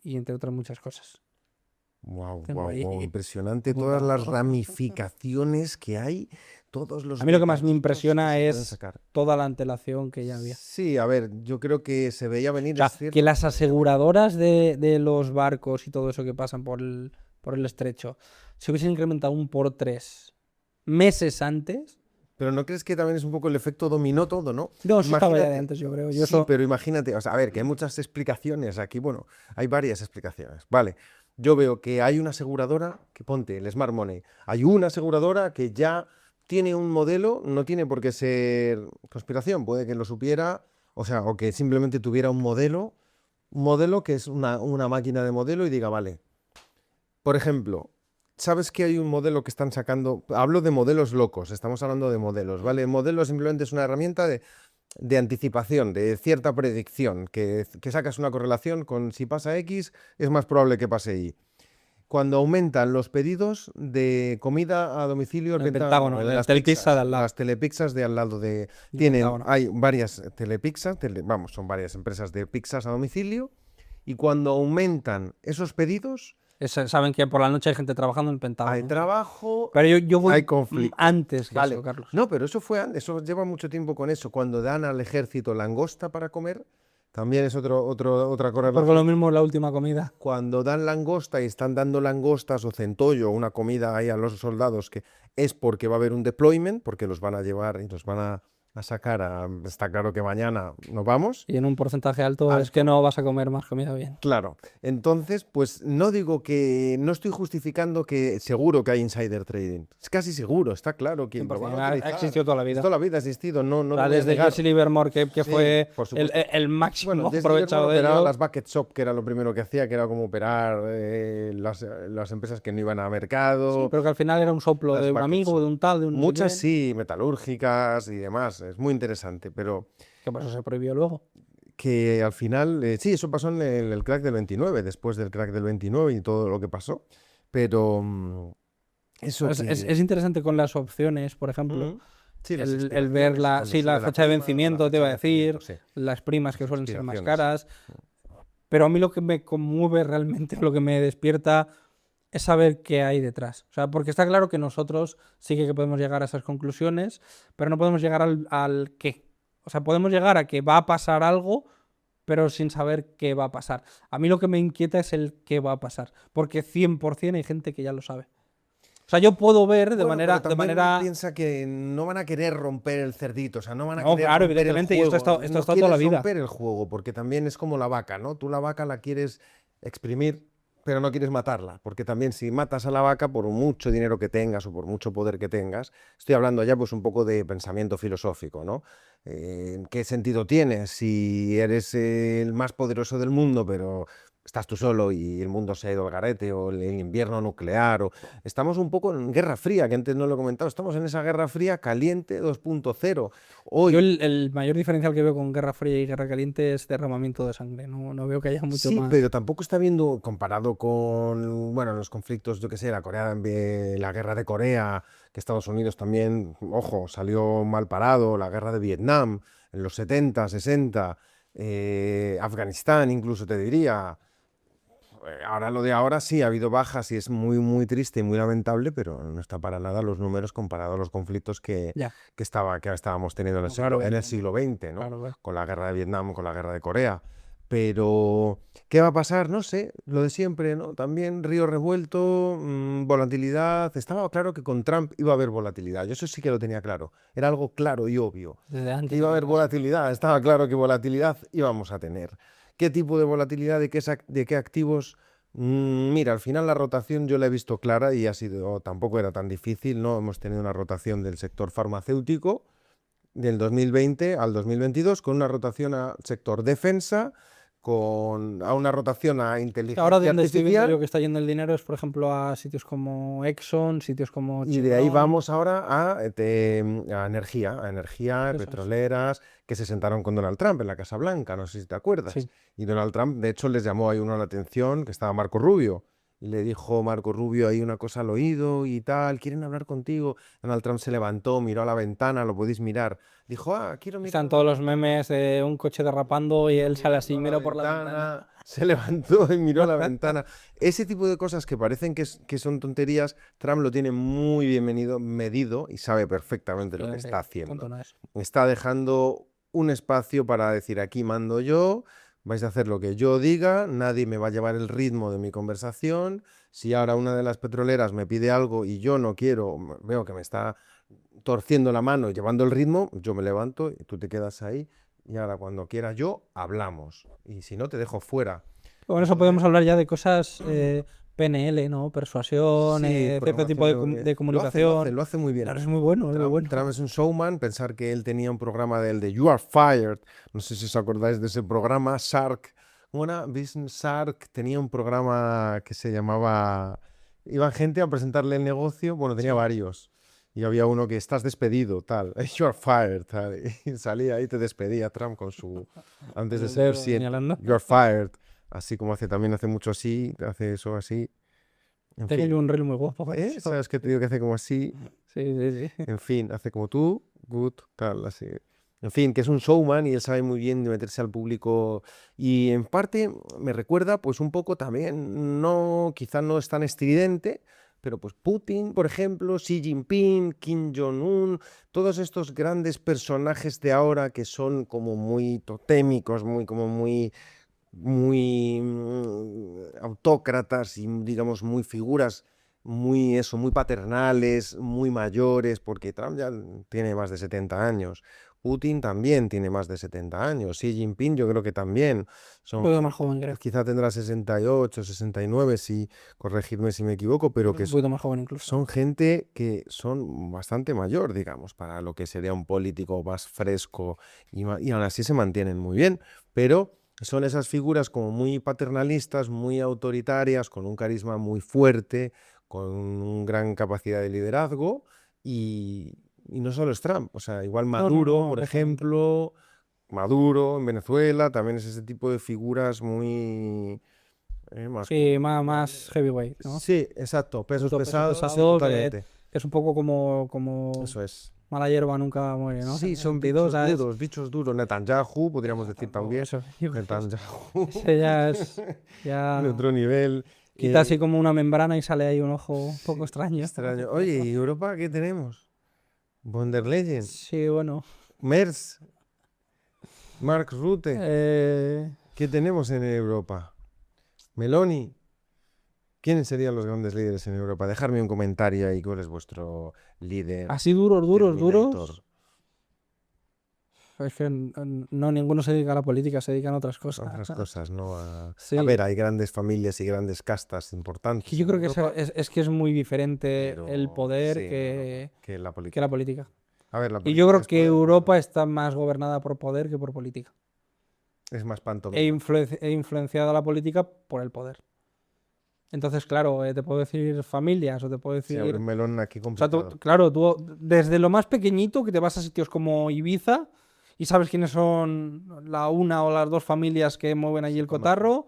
y entre otras muchas cosas. Wow, Tengo ahí impresionante un todas las trabajo. ramificaciones que hay, todos los A mí lo que más me detallitos impresiona que se pueden es sacar. toda la antelación que ya había. Sí, a ver, yo creo que se veía venir, O sea, es cierto. que las aseguradoras de los barcos y todo eso que pasan por el estrecho se hubiesen incrementado un por 3 meses antes. Pero ¿no crees que también es un poco el efecto dominó todo, no? No, eso estaba ya de Imagínate- antes, yo creo. Sí, pero imagínate, o sea, a ver, que hay muchas explicaciones aquí, bueno, hay varias explicaciones, vale. Yo veo que hay una aseguradora, que ponte el Smart Money, hay una aseguradora que ya tiene un modelo, no tiene por qué ser conspiración, puede que lo supiera, o sea, o que simplemente tuviera un modelo que es una máquina de modelo y diga, vale, por ejemplo, ¿sabes que hay un modelo que están sacando? Hablo de modelos locos, estamos hablando de modelos, ¿vale? El modelo simplemente es una herramienta de anticipación, de cierta predicción, que sacas una correlación con si pasa X, es más probable que pase Y. Cuando aumentan los pedidos de comida a domicilio, El Pentágono, de el las Telepizza pizzas, de al lado. las telepizzas de al lado El tienen, Pentágono. hay varias telepizzas, son varias empresas de pizzas a domicilio, Y cuando aumentan esos pedidos, Saben que por la noche hay gente trabajando en el Pentágono. hay trabajo, Pero yo voy hay conflicto. antes que Vale. eso, Carlos. No, pero eso fue antes, eso lleva mucho tiempo con eso. Cuando dan al ejército langosta para comer, también es otra Porque correlación. lo mismo es la última comida. Cuando dan langosta y están dando langostas o centollo, una comida ahí a los soldados, que es porque va a haber un deployment, porque los van a llevar y los van a sacar está claro que mañana nos vamos. Y en un porcentaje alto es que no vas a comer más comida bien. Claro, entonces, pues no digo que, no estoy justificando que seguro que hay insider trading. Es casi seguro, está claro que lo van a 100%, ha utilizar. existido toda la vida. Toda la vida ha existido, no lo voy a Desde negar. Jesse Livermore, que Sí, fue por supuesto. el máximo Bueno, Jesse aprovechado Livermore de operaba ello. las bucket shop, que era lo primero que hacía, que era como operar las empresas que no iban a mercado. Sí, pero que al final era un soplo Las de un bucket amigo, shop. de un tal, de un no sé Muchas quién, sí, metalúrgicas y demás, es muy interesante, pero que por eso se prohibió luego. que al final, sí, eso pasó en el crack del 29, después del crack del 29 y todo lo que pasó, pero eso Es interesante con las opciones, por ejemplo, Ujú. Sí, las el ver expiraciones, la cuando sube fecha de prima, vencimiento, la te iba a fecha de decir, vencimiento, las primas que suelen ser más Expiraciones. caras. Pero a mí lo que me conmueve realmente, lo que me despierta, es saber qué hay detrás. O sea, porque está claro que nosotros sí que podemos llegar a esas conclusiones, pero no podemos llegar al qué. O sea, podemos llegar a que va a pasar algo, pero sin saber qué va a pasar. A mí lo que me inquieta es el qué va a pasar, porque 100% hay gente que ya lo sabe. O sea, yo puedo ver de Bueno, pero manera... también piensa que no van a querer romper el cerdito, o sea, no van a No, querer claro, romper el evidentemente, y esto ha juego. estado No toda la quieres vida. romper el juego, porque también es como la vaca, ¿no? Tú la vaca la quieres exprimir, pero no quieres matarla, porque también si matas a la vaca, por mucho dinero que tengas o por mucho poder que tengas, estoy hablando ya pues un poco de pensamiento filosófico, ¿no? ¿Qué sentido tiene si eres el más poderoso del mundo, pero estás tú solo y el mundo se ha ido al garete, o el invierno nuclear, o estamos un poco en Guerra Fría, que antes no lo he comentado, estamos en esa Guerra Fría caliente 2.0. Hoy, Yo el mayor diferencial que veo con Guerra Fría y Guerra Caliente es derramamiento de sangre. No veo que haya mucho sí, más. pero tampoco está viendo, comparado con, bueno, los conflictos, yo qué sé, la guerra de Corea, que Estados Unidos también, ojo, salió mal parado, la guerra de Vietnam en los 70, 60, Afganistán incluso te diría. Ahora lo de ahora sí, ha habido bajas y es muy, muy triste y muy lamentable, pero no está para nada los números comparados a los conflictos que Ya. estábamos teniendo en el No, claro, en el siglo XX, ¿no? Claro, claro. Con la guerra de Vietnam, con la guerra de Corea. Pero, ¿qué va a pasar? No sé, lo de siempre, ¿no? También río revuelto, volatilidad. Estaba claro que con Trump iba a haber volatilidad. Yo eso sí que lo tenía claro. Era algo claro y obvio. Desde Que antes. iba a haber volatilidad. Estaba claro que volatilidad íbamos a tener. ¿Qué tipo de volatilidad? ¿De qué activos? Mira, al final la rotación yo la he visto clara y tampoco era tan difícil, ¿no? Hemos tenido una rotación del sector farmacéutico del 2020 al 2022 con una rotación al sector defensa, a una rotación a inteligencia Ahora donde estoy viendo artificial. yo que está yendo el dinero es, por ejemplo, a sitios como Exxon, sitios como Y de ahí Chevron. vamos ahora a energía, Eso es. petroleras, que se sentaron con Donald Trump en la Casa Blanca, no sé si te acuerdas. Sí. Y Donald Trump, de hecho, les llamó ahí uno la atención, que estaba Marco Rubio. Y le dijo Marco Rubio ahí una cosa al oído y tal, quieren hablar contigo. Donald Trump se levantó, miró a la ventana, lo podéis mirar. Dijo, quiero mirar. Están todos los memes de un coche derrapando y él sale así, Miró a miro por la ventana. Se levantó y miró a la ventana. Ese tipo de cosas que parecen que son tonterías, Trump lo tiene muy bien medido y sabe perfectamente lo que está haciendo. Tonto no es. Está dejando un espacio para decir, aquí mando yo, vais a hacer lo que yo diga, nadie me va a llevar el ritmo de mi conversación. Si ahora una de las petroleras me pide algo y yo no quiero, veo que me está torciendo la mano y llevando el ritmo, yo me levanto y tú te quedas ahí. Y ahora cuando quiera yo, hablamos. Y si no, te dejo fuera. Con eso podemos hablar ya de cosas PNL, ¿no? Persuasión, Sí, cierto tipo de comunicación. Lo hace muy bien. Claro, es muy bueno, es muy bueno. Trump es un showman. Pensar que él tenía un programa de You Are Fired. No sé si os acordáis de ese programa. Shark. Business Shark tenía un programa que se llamaba... Iban gente a presentarle el negocio. Bueno, tenía varios. Y había uno que estás despedido, tal. You are fired, tal. Y salía y te despedía Trump con su... Antes de ser señalando. You are fired. Así como también hace mucho así. Hace eso así. En Tenía fin. yo un reel muy guapo. ¿Sabes qué te digo que hace como así? Sí. En fin, hace como tú, good, tal, así. En fin, que es un showman y él sabe muy bien de meterse al público y en parte me recuerda pues un poco también, no, quizá no es tan estridente, pero pues Putin, por ejemplo, Xi Jinping, Kim Jong-un, todos estos grandes personajes de ahora que son como muy totémicos, muy autócratas y digamos muy figuras muy paternales, muy mayores, porque Trump ya tiene más de 70 años. Putin también tiene más de 70 años. Xi Jinping yo creo que también. Un Son, poquito más joven, creo. quizá tendrá 68, 69, corregidme si me equivoco, pero que Un poquito más joven incluso. son gente que son bastante mayor, digamos, para lo que sería un político más fresco y aún así se mantienen muy bien, pero son esas figuras como muy paternalistas, muy autoritarias, con un carisma muy fuerte, con una gran capacidad de liderazgo y no solo es Trump, o sea, igual Maduro, por ejemplo, Maduro en Venezuela, también es ese tipo de figuras muy... más Sí, más heavyweight, ¿no? Sí, exacto, pesos Peso pesados, pesado, totalmente. que es un poco como Eso es. mala hierba nunca muere, ¿no? Sí, En ese son sentido, bichos ¿sabes? duros, bichos duros. Netanyahu, podríamos decir también. Eso, yo creo que Netanyahu, ese ya es de ya otro nivel. quita así como una membrana y sale ahí un ojo un poco extraño. Extraño. Oye, ¿y Europa qué tenemos? Von der Leyen, Sí, bueno. Merz, Mark Rutte. Eh, ¿Qué tenemos en Europa? Meloni. ¿Quiénes serían los grandes líderes en Europa? Dejadme un comentario ahí, ¿cuál es vuestro líder? así duros. Terminator? Es que no, ninguno se dedica a la política, se dedican a otras cosas. Otras cosas, ¿no? Sí. A ver, hay grandes familias y grandes castas importantes. Que yo creo que Europa, es que es muy diferente pero el poder sí, que la que política. la política. A ver, la Y yo política creo es que poder, Europa está más gobernada por poder que por política. es más E pantomima. influenciada la política por el poder. Entonces, claro, te puedo decir familias o te puedo Sí, abre decir... un melón aquí O sea, complicado. claro, tú desde lo más pequeñito que te vas a sitios como Ibiza y sabes quiénes son la una o las dos familias que mueven allí el cotarro,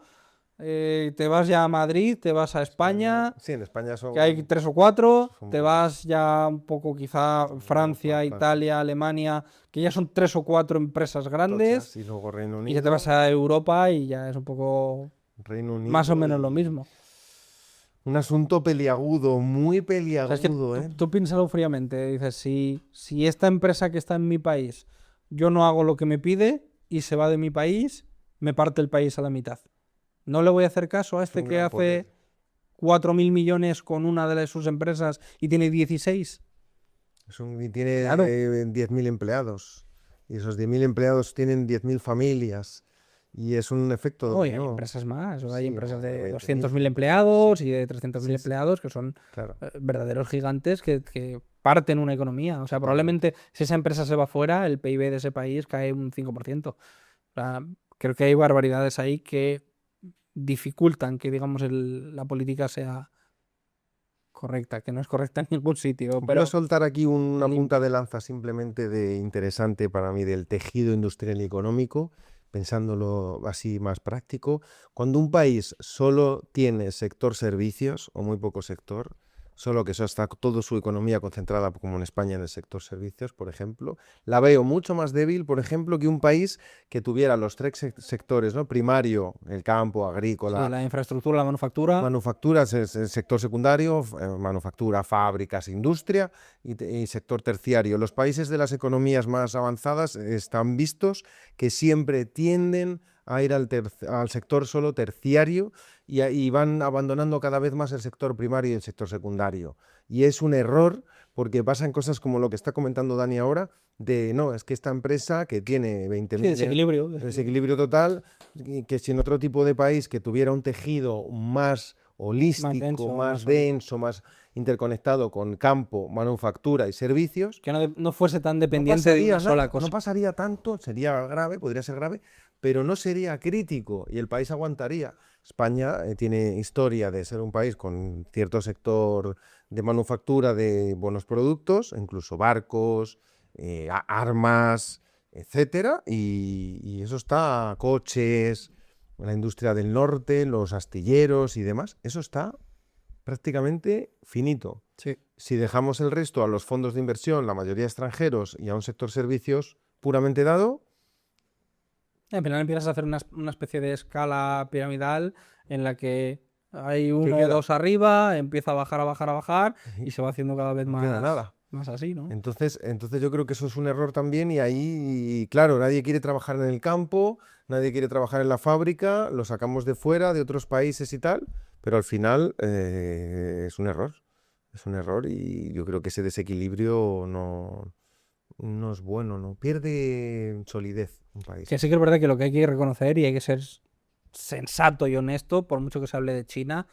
te vas ya a Madrid, te vas a España, Sí, en España son... que hay 3 o 4, son te pocos. vas ya un poco quizá Francia, Francia. Italia, Alemania, que ya son 3 o 4 empresas grandes, tochas, y luego Reino y Unido. ya te vas a Europa y ya es un poco Reino Unido más o menos lo y- mismo. Un asunto peliagudo, muy O sea, es que peliagudo, ¿eh? tú piénsalo fríamente, dices, si esta empresa que está en mi país, yo no hago lo que me pide y se va de mi país, me parte el país a la mitad. ¿No le voy a hacer caso a este un que gran hace poder. 4.000 millones con una de sus empresas y tiene 16? Y tiene Claro. 10.000 empleados. Y esos 10.000 empleados tienen 10.000 familias. Y es un efecto No, y hay dominó. empresas más, o hay Sí, empresas de 20.000, 200.000 empleados y de 300.000 Sí, sí. empleados que son Claro. verdaderos gigantes que parten una economía. O sea, probablemente si esa empresa se va fuera, el PIB de ese país cae un 5%. O sea, creo que hay barbaridades ahí que dificultan que, digamos, la política sea correcta, que no es correcta en ningún sitio. Voy Pero a soltar aquí una el punta de lanza simplemente de interesante para mí del tejido industrial y económico, pensándolo así más práctico. Cuando un país solo tiene sector servicios o muy poco sector, solo que eso está toda su economía concentrada, como en España, en el sector servicios, por ejemplo, la veo mucho más débil, por ejemplo, que un país que tuviera los tres sectores, ¿no? Primario, el campo, agrícola, la infraestructura, la manufactura, manufacturas es el sector secundario, manufactura, fábricas, industria y sector terciario. Los países de las economías más avanzadas están vistos que siempre tienden a ir al sector solo terciario y van abandonando cada vez más el sector primario y el sector secundario. Y es un error porque pasan cosas como lo que está comentando Dani ahora, de no, es que esta empresa que tiene 20.000 desequilibrio. desequilibrio total, y que si en otro tipo de país que tuviera un tejido más holístico, más denso, más interconectado con campo, manufactura y servicios, Que no fuese tan dependiente de una sola cosa. no pasaría tanto, sería grave, podría ser grave, pero no sería crítico y el país aguantaría. España tiene historia de ser un país con cierto sector de manufactura de buenos productos, incluso barcos, armas, etcétera, y eso está, coches, la industria del norte, los astilleros y demás, eso está prácticamente finito. Sí. Si dejamos el resto a los fondos de inversión, la mayoría extranjeros, y a un sector servicios puramente dado, Al final empiezas a hacer una especie de escala piramidal en la que hay uno o queda? dos arriba, empieza a bajar, a bajar, a bajar y se va haciendo cada vez no queda nada. más así, ¿no? Entonces yo creo que eso es un error también y ahí, claro, nadie quiere trabajar en el campo, nadie quiere trabajar en la fábrica, lo sacamos de fuera, de otros países y tal, pero al final es un error. Es un error y yo creo que ese desequilibrio no es bueno, ¿no? Pierde solidez un país. Que sí que es verdad que lo que hay que reconocer y hay que ser sensato y honesto, por mucho que se hable de China,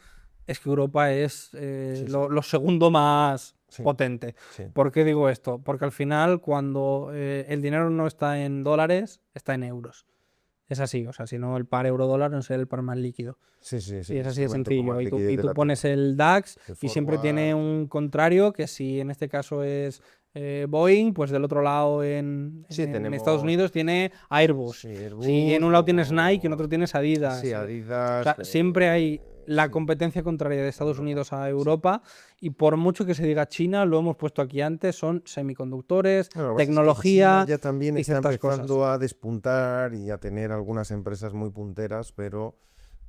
es que Europa es Sí. lo segundo más Sí. potente. Sí. ¿Por qué digo esto? Porque al final, cuando el dinero no está en dólares, está en euros. Es así, o sea, si no el par euro-dólar no sería el par más líquido. Sí, sí, sí. Y es así de Instrumento como sencillo. el Y tú, liquidez y de tú la pones tierra. el DAX El y siempre tiene forward. un contrario, que si en este caso es Boeing, pues del otro lado Sí, en tenemos- Estados Unidos tiene Airbus. Sí, Airbus Si en un lado tienes o- Nike, en otro tienes Adidas. Sí, Adidas. O sea, siempre hay la sí. competencia contraria de Estados Europa, Unidos a Europa y por mucho que se diga China, lo hemos puesto aquí antes, son semiconductores, Bueno, lo que pasa es que tecnología China ya también y está ciertas empezando cosas. a despuntar y a tener algunas empresas muy punteras, pero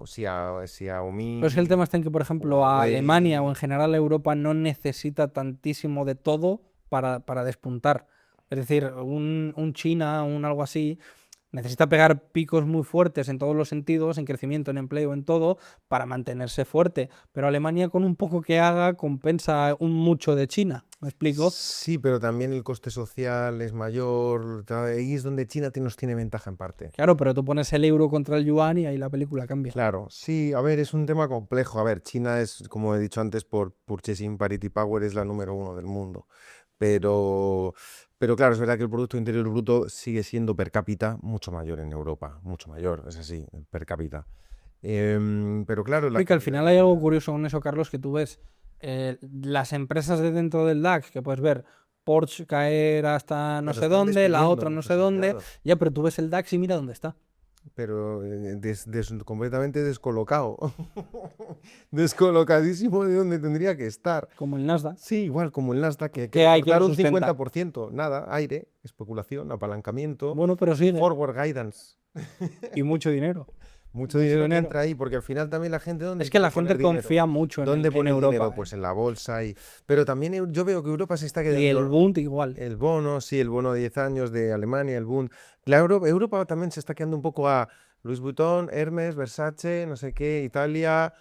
Xiaomi. Pero es que el tema está en que, por ejemplo, a Huawei. Alemania o en general a Europa no necesita tantísimo de todo para despuntar. Es decir, un China, un algo así, necesita pegar picos muy fuertes en todos los sentidos, en crecimiento, en empleo, en todo, para mantenerse fuerte. Pero Alemania con un poco que haga compensa un mucho de China. ¿Me explico? Sí, pero también el coste social es mayor. Ahí es donde China nos tiene ventaja en parte. Claro, pero tú pones el euro contra el yuan y ahí la película cambia. Claro, sí, a ver, es un tema complejo. A ver, China es, como he dicho antes, por Purchasing Parity Power es la número 1 del mundo. Pero claro, es verdad que el Producto Interior Bruto sigue siendo per cápita mucho mayor en Europa, mucho mayor, es así, per cápita. Pero claro, Y que al final hay algo curioso con eso, Carlos, que tú ves las empresas de dentro del DAX, que puedes ver Porsche caer hasta no pero sé están dónde, la despidiendo, otra no sé sí, dónde, claro, ya, pero tú ves el DAX y mira dónde está. pero completamente descolocado. Descolocadísimo de donde tendría que estar. Como el Nasdaq. Sí, igual como el Nasdaq, que ¿Qué hay que recortar lo un sustenta? 50%, nada, aire, especulación, apalancamiento, Bueno, pero sigue. forward guidance. Y mucho dinero. Mucho dinero que dinero. entra ahí, porque al final también la gente, ¿dónde Es que la quiere gente poner dinero? confía mucho ¿Dónde en pone el Europa. dinero? Pues en la bolsa. Pero también yo veo que Europa se está quedando. Y el Bund igual. El bono, sí, el bono de 10 años de Alemania, el Bund. Claro, Europa también se está quedando un poco a Louis Vuitton, Hermes, Versace, no sé qué, Italia,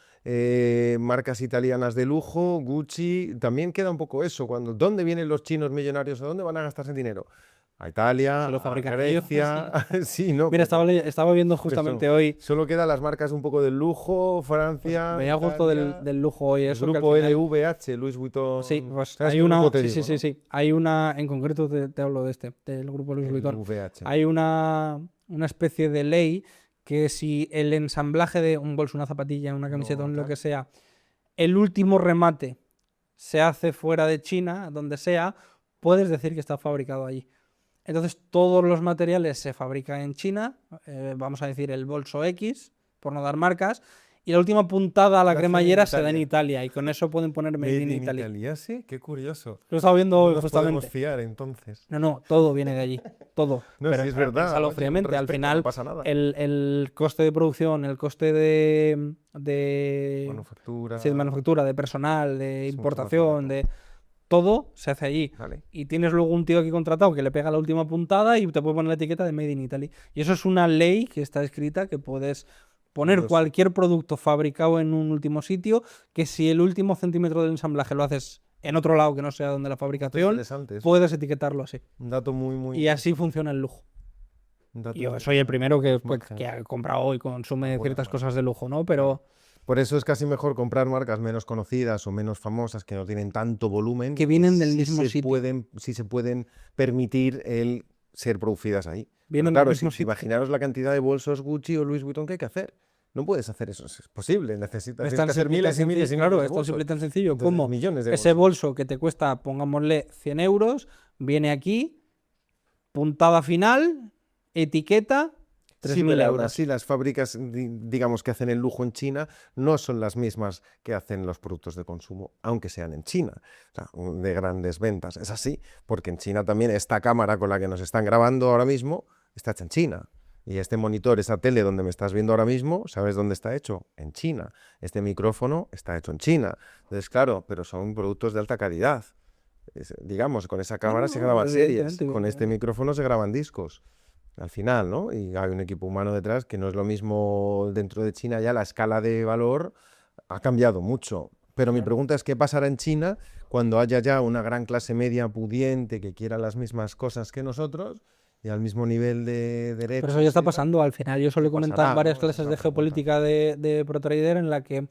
marcas italianas de lujo, Gucci. También queda un poco eso. ¿Dónde vienen los chinos millonarios? ¿A dónde van a gastarse el dinero? A Italia, Se lo a fabrican ellos. Grecia. Sí, no. Mira, pero- estaba viendo justamente hoy, Solo quedan las marcas un poco del lujo, Francia, veía justo Italia, del lujo hoy el eso que al grupo final- LVH, Louis Vuitton. Sí, pues ¿Sabes hay qué una. grupo te Sí, digo, sí, sí, no? sí. Hay una. En concreto te hablo de del grupo Louis Vuitton. LVH. Hay una especie de ley que si el ensamblaje de un bolso, una zapatilla, una camiseta, No, lo tal. que sea, el último remate se hace fuera de China, donde sea, puedes decir que está fabricado allí. Entonces todos los materiales se fabrican en China, vamos a decir el bolso X, por no dar marcas, y la última puntada a la La hacen en cremallera se da en Italia. Italia, y con eso pueden poner Made in Italy. Italia, sí, qué curioso. Lo he estado viendo hoy Nos podemos justamente. fiar entonces. No, todo viene de allí, todo. No, Pero sí es verdad. piénsalo oye, un fríamente, al respeto, final no pasa nada. el coste de producción, el coste de Manufactura. sí, de manufactura, de personal, de Es mucho más importación, barato. de todo se hace allí. Vale. Y tienes luego un tío aquí contratado que le pega la última puntada y te puede poner la etiqueta de Made in Italy. Y eso es una ley que está escrita que puedes poner Curioso. cualquier producto fabricado en un último sitio, que si el último centímetro del ensamblaje lo haces en otro lado que no sea donde la fabricación, Interesante. Es puedes etiquetarlo así. un dato muy. Y así funciona el lujo. un dato Y yo muy- soy el primero que, muy que ha comprado y consume Buena ciertas marca. cosas de lujo, ¿no? Pero Por eso es casi mejor comprar marcas menos conocidas o menos famosas que no tienen tanto volumen. que vienen del sí mismo sitio. Sí se pueden permitir el ser producidas ahí. Vienen Claro, del mismo sitio. imaginaros la cantidad de bolsos Gucci o Louis Vuitton que hay que hacer. No puedes hacer eso, es posible. Necesitas Es tienes tan que hacer simple, miles y tan miles y sencillo. miles Claro, de es tan bolsos. simple y tan sencillo Entonces, como millones de ese bolsos. bolso que te cuesta, pongámosle 100 euros, viene aquí, puntada final, etiqueta Sí, 3.000 pero aún euros. así las fábricas, digamos, que hacen el lujo en China no son las mismas que hacen los productos de consumo, aunque sean en China, o sea, de grandes ventas. Es así, porque en China también esta cámara con la que nos están grabando ahora mismo está hecha en China. Y este monitor, esa tele donde me estás viendo ahora mismo, ¿sabes dónde está hecho? En China. Este micrófono está hecho en China. Entonces, claro, pero son productos de alta calidad. Digamos, con esa cámara se graban series, con este micrófono se graban discos. Al final, ¿no? Y hay un equipo humano detrás que no es lo mismo dentro de China, ya la escala de valor ha cambiado mucho. Pero mi pregunta es, ¿qué pasará en China cuando haya ya una gran clase media pudiente que quiera las mismas cosas que nosotros y al mismo nivel de derechos? Pero eso ya está y tal? pasando. Al final yo suelo comentar Pasará, varias ¿no? clases Es la de pregunta. geopolítica de ProTrader en la que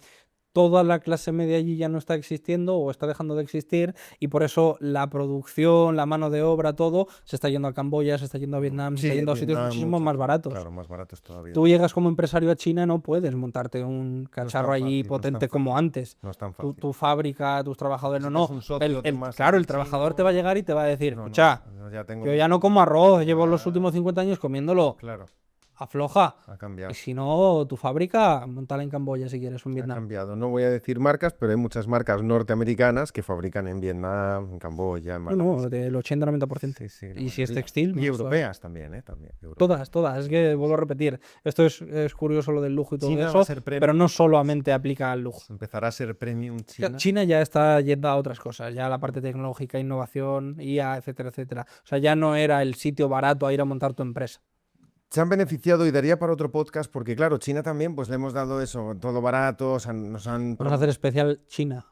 toda la clase media allí ya no está existiendo o está dejando de existir y por eso la producción, la mano de obra, todo se está yendo a Camboya, se está yendo a Vietnam, se está Sí, yendo a sitios Vietnam, muchísimo más baratos. Claro, más baratos todavía. Tú llegas como empresario a China, no puedes montarte un cacharro allí fácil, no es tan potente como fácil. antes. No es tan Tu, fácil. tu fábrica, tus trabajadores, no, Necesitas no. un socio más Claro, el chino. trabajador te va a llegar y te va a decir, No, escucha, no, ya tengo yo ya no como arroz, llevo los Ya. últimos 50 años comiéndolo, Claro, afloja. ha cambiado. Y si no, tu fábrica, montala en Camboya si quieres, o en Ha Vietnam. cambiado. No voy a decir marcas, pero hay muchas marcas norteamericanas que fabrican en Vietnam, en Camboya, en No, no, Malasia. del 80-90%. Sí, sí, Y la si es mayoría. textil, Y más europeas también, ¿eh? También. Europeas. Todas. Es que vuelvo a repetir. Esto es curioso lo del lujo y todo China va a eso, ser premium. pero no solamente aplica al lujo. Empezará a ser premium China. China ya está yendo a otras cosas, ya la parte tecnológica, innovación, IA, etcétera, etcétera. O sea, ya no era el sitio barato a ir a montar tu empresa. Se han beneficiado y daría para otro podcast porque, claro, China también, pues le hemos dado eso, todo barato, nos han... Vamos a hacer especial China.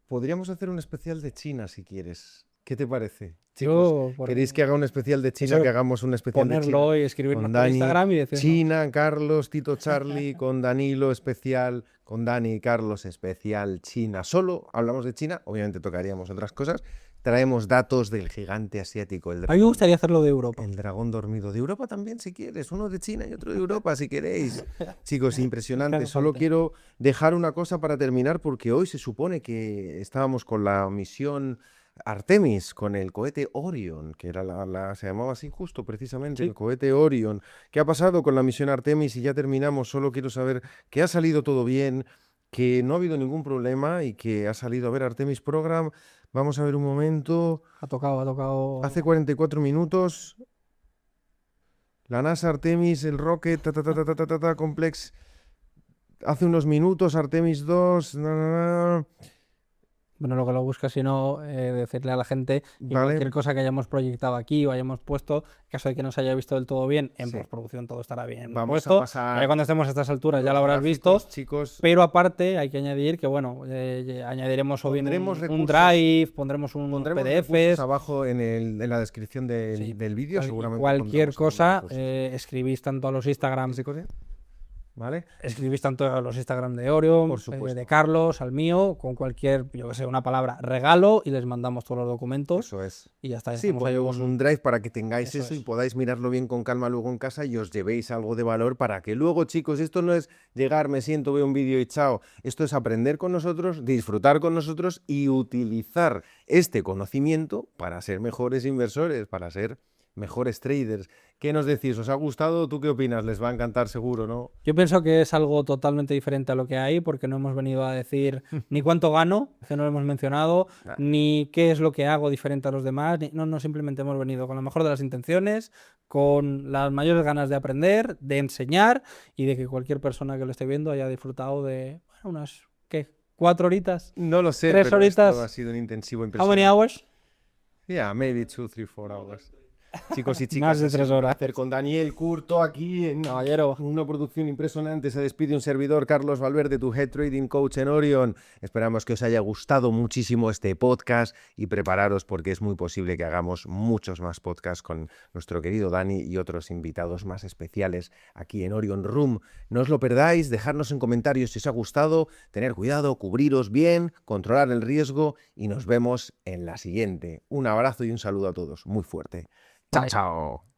Podríamos hacer un especial de China si quieres. ¿Qué te parece? Yo, Chicos, ¿queréis que haga un especial de China? Eso, Que hagamos un especial de China. ponerlo y escribirnos Con por Dani, Instagram y decir, China, Carlos, Tito Charlie, con Danilo especial, con Dani y Carlos especial China. Solo hablamos de China, obviamente tocaríamos otras cosas. Traemos datos del gigante asiático, a mí me gustaría hacerlo de Europa. el dragón dormido. De Europa también, si quieres. Uno de China y otro de Europa, si queréis. Chicos, impresionante. Haga Solo falta. quiero dejar una cosa para terminar, porque hoy se supone que estábamos con la misión Artemis, con el cohete Orion, que era se llamaba así justo, precisamente, Sí. el cohete Orion. ¿Qué ha pasado con la misión Artemis? Y ya terminamos. Solo quiero saber que ha salido todo bien, que no ha habido ningún problema y que ha salido a ver Artemis Program. Vamos a ver un momento. Ha tocado. Hace 44 minutos, la NASA Artemis, el rocket, complex. Hace unos minutos, Artemis 2. Bueno, lo que lo busca, si no, decirle a la gente que Vale. cualquier cosa que hayamos proyectado aquí o hayamos puesto, en caso de que no se haya visto del todo bien, en Sí. postproducción todo estará bien Vamos puesto. a pasar. Ya cuando estemos a estas alturas ya los lo habrás visto. gráficos, chicos. Pero aparte hay que añadir que, bueno, añadiremos o bien Pondremos un recursos. drive, pondremos un Pondremos recursos PDFs, abajo en la descripción Sí. del vídeo, seguramente. cualquier pondremos cosa, alguna cosa. escribís tanto a los Instagrams, ¿Ese cosa? ¿Vale? escribís tanto a los Instagram de Orion, Por supuesto. de Carlos, al mío, con cualquier, yo que sé, una palabra regalo y les mandamos todos los documentos Eso es. y ya está. ya Sí, estamos ahí ponemos un drive para que tengáis Eso eso y es. podáis mirarlo bien con calma luego en casa y os llevéis algo de valor para que luego, chicos, esto no es llegar, me siento, veo un vídeo y chao. Esto es aprender con nosotros, disfrutar con nosotros y utilizar este conocimiento para ser mejores inversores, para ser mejores traders. ¿Qué nos decís? ¿Os ha gustado? ¿Tú qué opinas? Les va a encantar seguro, ¿no? Yo pienso que es algo totalmente diferente a lo que hay, porque no hemos venido a decir ni cuánto gano, que no lo hemos mencionado, ni qué es lo que hago diferente a los demás. No, simplemente hemos venido con la mejor de las intenciones, con las mayores ganas de aprender, de enseñar y de que cualquier persona que lo esté viendo haya disfrutado de unas, ¿qué? 4 horitas. No lo sé, 3 pero horitas. esto ha sido un intensivo How many impresionante. hours? Yeah, maybe 2, 3, 4 hours. Chicos y chicas, Más de ha sido 3 un horas. placer con Daniel Curto aquí en Caballero. una producción impresionante. Se despide un servidor, Carlos Valverde, tu Head Trading Coach en Orion. Esperamos que os haya gustado muchísimo este podcast y prepararos porque es muy posible que hagamos muchos más podcasts con nuestro querido Dani y otros invitados más especiales aquí en Orion Room. No os lo perdáis, dejadnos en comentarios si os ha gustado, tener cuidado, cubriros bien, controlar el riesgo y nos vemos en la siguiente. Un abrazo y un saludo a todos, muy fuerte. Chao, Bye. chao.